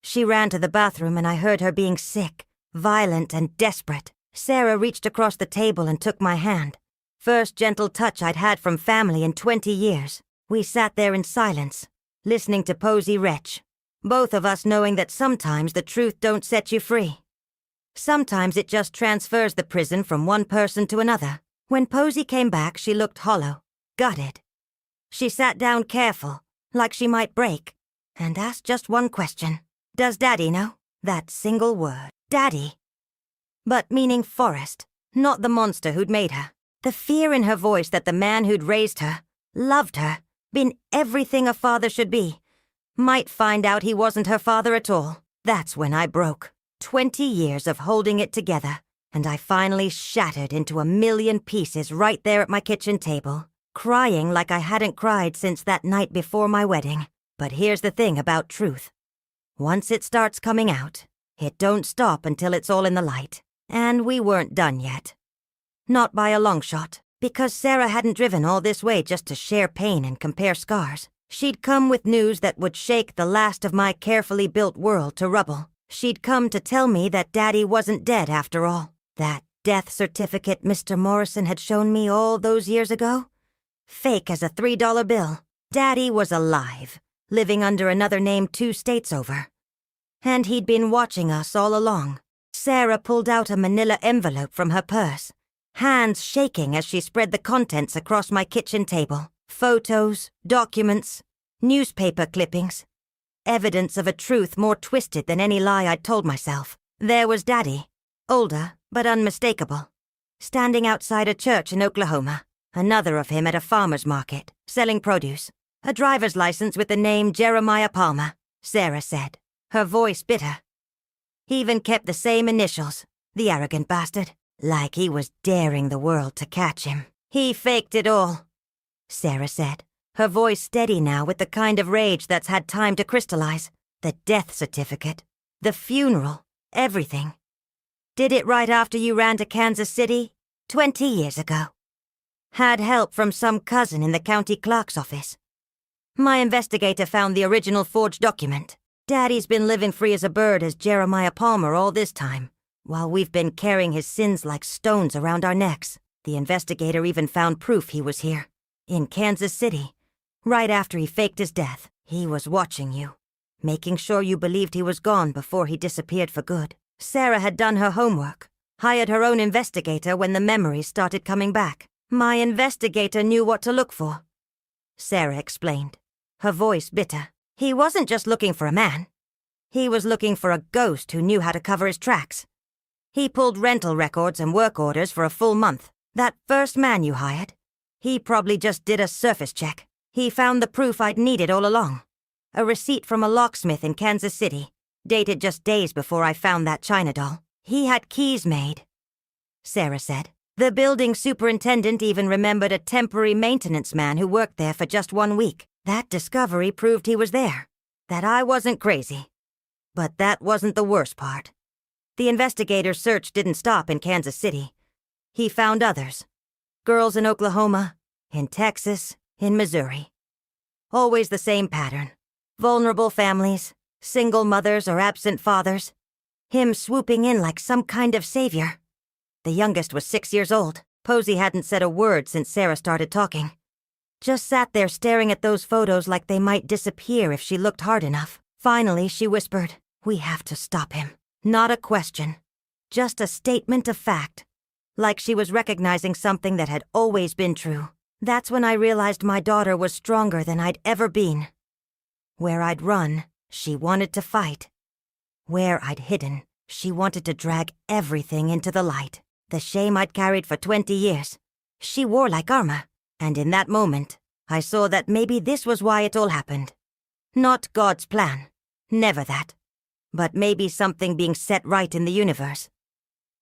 She ran to the bathroom and I heard her being sick, violent and desperate. Sarah reached across the table and took my hand. First gentle touch I'd had from family in 20 years. We sat there in silence, listening to Posey retch. Both of us knowing that sometimes the truth don't set you free. Sometimes it just transfers the prison from one person to another. When Posey came back, she looked hollow, gutted. She sat down careful, like she might break, and asked just one question. Does Daddy know? That single word. Daddy. But meaning Forrest, not the monster who'd made her. The fear in her voice that the man who'd raised her, loved her, been everything a father should be, might find out he wasn't her father at all. That's when I broke. 20 years of holding it together, and I finally shattered into a million pieces right there at my kitchen table, crying like I hadn't cried since that night before my wedding. But here's the thing about truth. Once it starts coming out, it don't stop until it's all in the light. And we weren't done yet. Not by a long shot, because Sarah hadn't driven all this way just to share pain and compare scars. She'd come with news that would shake the last of my carefully built world to rubble. She'd come to tell me that Daddy wasn't dead after all. That death certificate Mr. Morrison had shown me all those years ago? Fake as a $3 bill. Daddy was alive, living under another name 2 states over. And he'd been watching us all along. Sarah pulled out a manila envelope from her purse, hands shaking as she spread the contents across my kitchen table. Photos, documents, newspaper clippings. Evidence of a truth more twisted than any lie I'd told myself. There was Daddy, older but unmistakable, standing outside a church in Oklahoma. Another of him at a farmer's market, selling produce. A driver's license with the name Jeremiah Palmer, Sarah said, her voice bitter. He even kept the same initials, the arrogant bastard, like he was daring the world to catch him. He faked it all, Sarah said, her voice steady now with the kind of rage that's had time to crystallize. The death certificate, the funeral, everything. Did it right after you ran to Kansas City, 20 years ago. Had help from some cousin in the county clerk's office. My investigator found the original forged document. Daddy's been living free as a bird as Jeremiah Palmer all this time, while we've been carrying his sins like stones around our necks. The investigator even found proof he was here, in Kansas City, right after he faked his death. He was watching you, making sure you believed he was gone before he disappeared for good. Sarah had done her homework, hired her own investigator when the memories started coming back. My investigator knew what to look for, Sarah explained, her voice bitter. He wasn't just looking for a man. He was looking for a ghost who knew how to cover his tracks. He pulled rental records and work orders for a full month. That first man you hired, he probably just did a surface check. He found the proof I'd needed all along. A receipt from a locksmith in Kansas City, dated just days before I found that China doll. He had keys made, Sarah said. The building superintendent even remembered a temporary maintenance man who worked there for just 1 week. That discovery proved he was there, that I wasn't crazy. But that wasn't the worst part. The investigator's search didn't stop in Kansas City. He found others. Girls in Oklahoma, in Texas, in Missouri. Always the same pattern. Vulnerable families, single mothers or absent fathers. Him swooping in like some kind of savior. The youngest was 6 years old. Posey hadn't said a word since Sarah started talking. Just sat there staring at those photos like they might disappear if she looked hard enough. Finally, she whispered, "We have to stop him." Not a question. Just a statement of fact. Like she was recognizing something that had always been true. That's when I realized my daughter was stronger than I'd ever been. Where I'd run, she wanted to fight. Where I'd hidden, she wanted to drag everything into the light. The shame I'd carried for 20 years. She wore like armor. And in that moment, I saw that maybe this was why it all happened. Not God's plan. Never that. But maybe something being set right in the universe.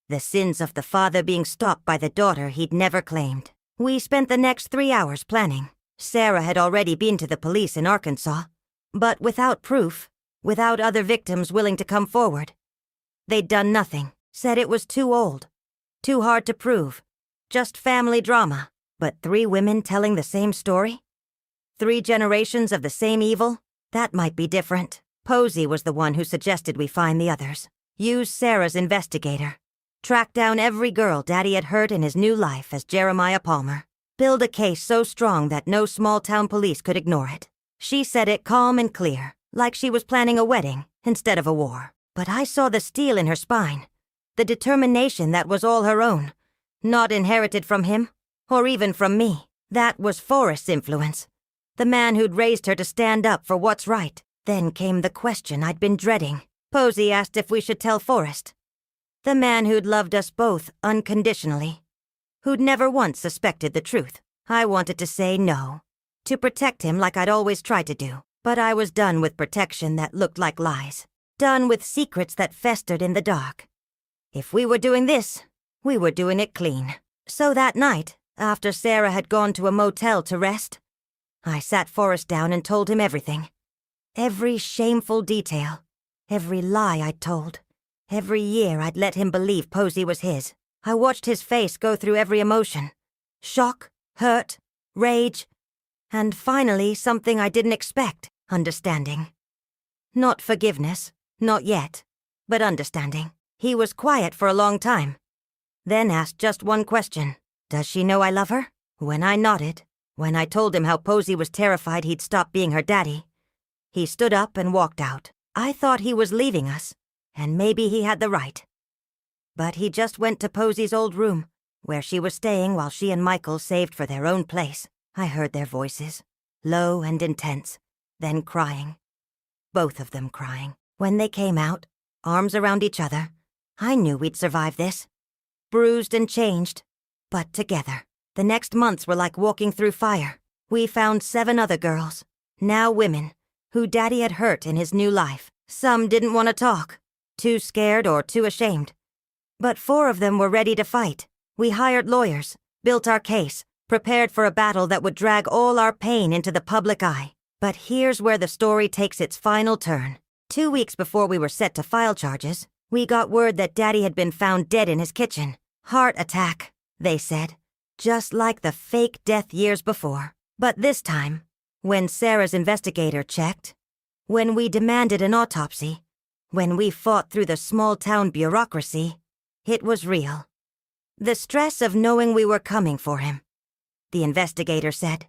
The sins of the father being stopped by the daughter he'd never claimed. We spent the next 3 hours planning. Sarah had already been to the police in Arkansas, but without proof, without other victims willing to come forward. They'd done nothing, said it was too old, too hard to prove, just family drama. But 3 women telling the same story? 3 generations of the same evil? That might be different. Posey was the one who suggested we find the others. Use Sarah's investigator. Track down every girl Daddy had hurt in his new life as Jeremiah Palmer. Build a case so strong that no small-town police could ignore it. She said it calm and clear, like she was planning a wedding instead of a war. But I saw the steel in her spine, the determination that was all her own, not inherited from him. Or even from me. That was Forrest's influence. The man who'd raised her to stand up for what's right. Then came the question I'd been dreading. Posey asked if we should tell Forrest. The man who'd loved us both unconditionally. Who'd never once suspected the truth. I wanted to say no. To protect him like I'd always tried to do. But I was done with protection that looked like lies. Done with secrets that festered in the dark. If we were doing this, we were doing it clean. So that night, after Sarah had gone to a motel to rest, I sat Forrest down and told him everything. Every shameful detail, every lie I'd told, every year I'd let him believe Posey was his. I watched his face go through every emotion. Shock, hurt, rage, and finally something I didn't expect, understanding. Not forgiveness, not yet, but understanding. He was quiet for a long time, then asked just one question. Does she know I love her? When I nodded, when I told him how Posey was terrified he'd stop being her daddy, he stood up and walked out. I thought he was leaving us, and maybe he had the right. But he just went to Posey's old room, where she was staying while she and Michael saved for their own place. I heard their voices, low and intense, then crying. Both of them crying. When they came out, arms around each other, I knew we'd survive this. Bruised and changed, but together. The next months were like walking through fire. We found 7 other girls, now women, who Daddy had hurt in his new life. Some didn't want to talk, too scared or too ashamed. But 4 of them were ready to fight. We hired lawyers, built our case, prepared for a battle that would drag all our pain into the public eye. But here's where the story takes its final turn. 2 weeks before we were set to file charges, we got word that Daddy had been found dead in his kitchen. Heart attack, they said, just like the fake death years before. But this time, when Sarah's investigator checked, when we demanded an autopsy, when we fought through the small-town bureaucracy, it was real. The stress of knowing we were coming for him, the investigator said.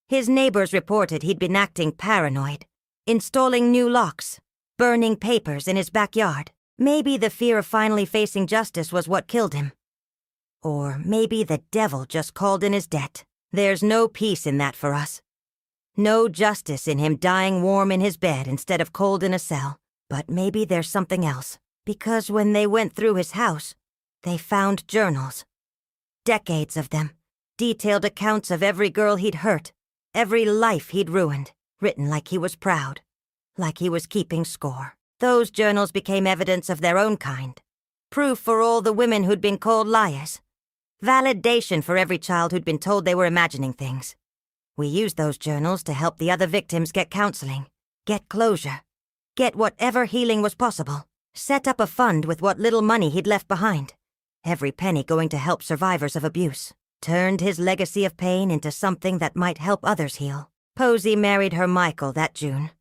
His neighbors reported he'd been acting paranoid, installing new locks, burning papers in his backyard. Maybe the fear of finally facing justice was what killed him. Or maybe the devil just called in his debt. There's no peace in that for us. No justice in him dying warm in his bed instead of cold in a cell. But maybe there's something else. Because when they went through his house, they found journals. Decades of them. Detailed accounts of every girl he'd hurt, every life he'd ruined, written like he was proud, like he was keeping score. Those journals became evidence of their own kind. Proof for all the women who'd been called liars. Validation for every child who'd been told they were imagining things. We used those journals to help the other victims get counseling, get closure, get whatever healing was possible, set up a fund with what little money he'd left behind, every penny going to help survivors of abuse, turned his legacy of pain into something that might help others heal. Posey married her Michael that June,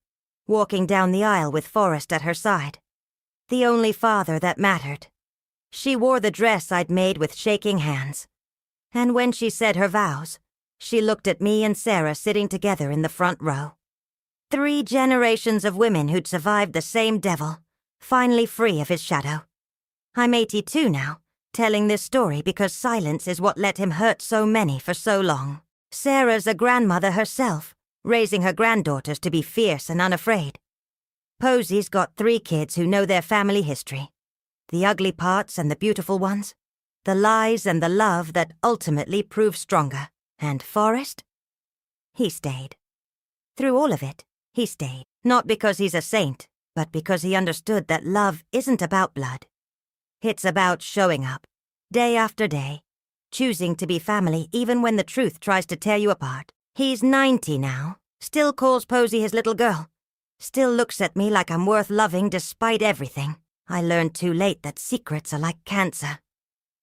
walking down the aisle with Forrest at her side. The only father that mattered. She wore the dress I'd made with shaking hands. And when she said her vows, she looked at me and Sarah sitting together in the front row. 3 generations of women who'd survived the same devil, finally free of his shadow. I'm 82 now, telling this story because silence is what let him hurt so many for so long. Sarah's a grandmother herself, raising her granddaughters to be fierce and unafraid. Posey's got 3 kids who know their family history. The ugly parts and the beautiful ones. The lies and the love that ultimately prove stronger. And Forrest? He stayed. Through all of it, he stayed. Not because he's a saint, but because he understood that love isn't about blood. It's about showing up, day after day, choosing to be family even when the truth tries to tear you apart. He's 90 now, still calls Posey his little girl, still looks at me like I'm worth loving despite everything. I learned too late that secrets are like cancer.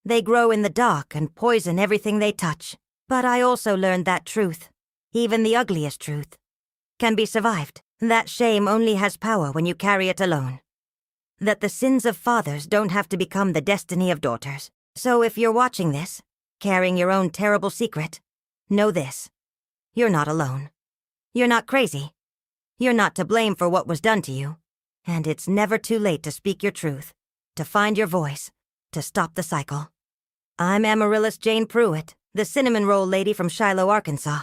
They grow in the dark and poison everything they touch. But I also learned that truth, even the ugliest truth, can be survived. That shame only has power when you carry it alone. That the sins of fathers don't have to become the destiny of daughters. So if you're watching this, carrying your own terrible secret, know this. You're not alone. You're not crazy. You're not to blame for what was done to you. And it's never too late to speak your truth, to find your voice, to stop the cycle. I'm Amaryllis Jane Pruitt, the cinnamon roll lady from Shiloh, Arkansas.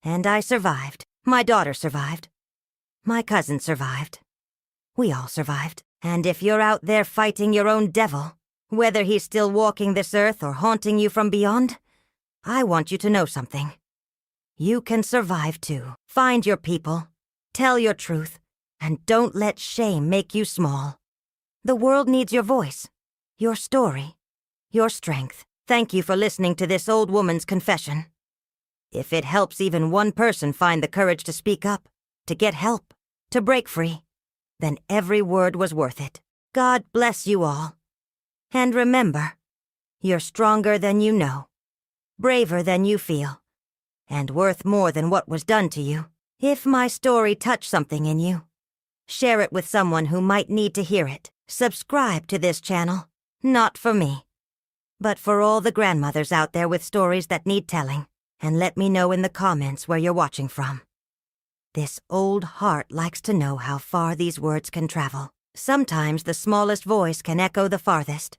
And I survived. My daughter survived. My cousin survived. We all survived. And if you're out there fighting your own devil, whether he's still walking this earth or haunting you from beyond, I want you to know something. You can survive too. Find your people, tell your truth, and don't let shame make you small. The world needs your voice, your story, your strength. Thank you for listening to this old woman's confession. If it helps even one person find the courage to speak up, to get help, to break free, then every word was worth it. God bless you all. And remember, you're stronger than you know, braver than you feel, and worth more than what was done to you. If my story touched something in you, share it with someone who might need to hear it. Subscribe to this channel, not for me, but for all the grandmothers out there with stories that need telling. And let me know in the comments where you're watching from. This old heart likes to know how far these words can travel. Sometimes the smallest voice can echo the farthest.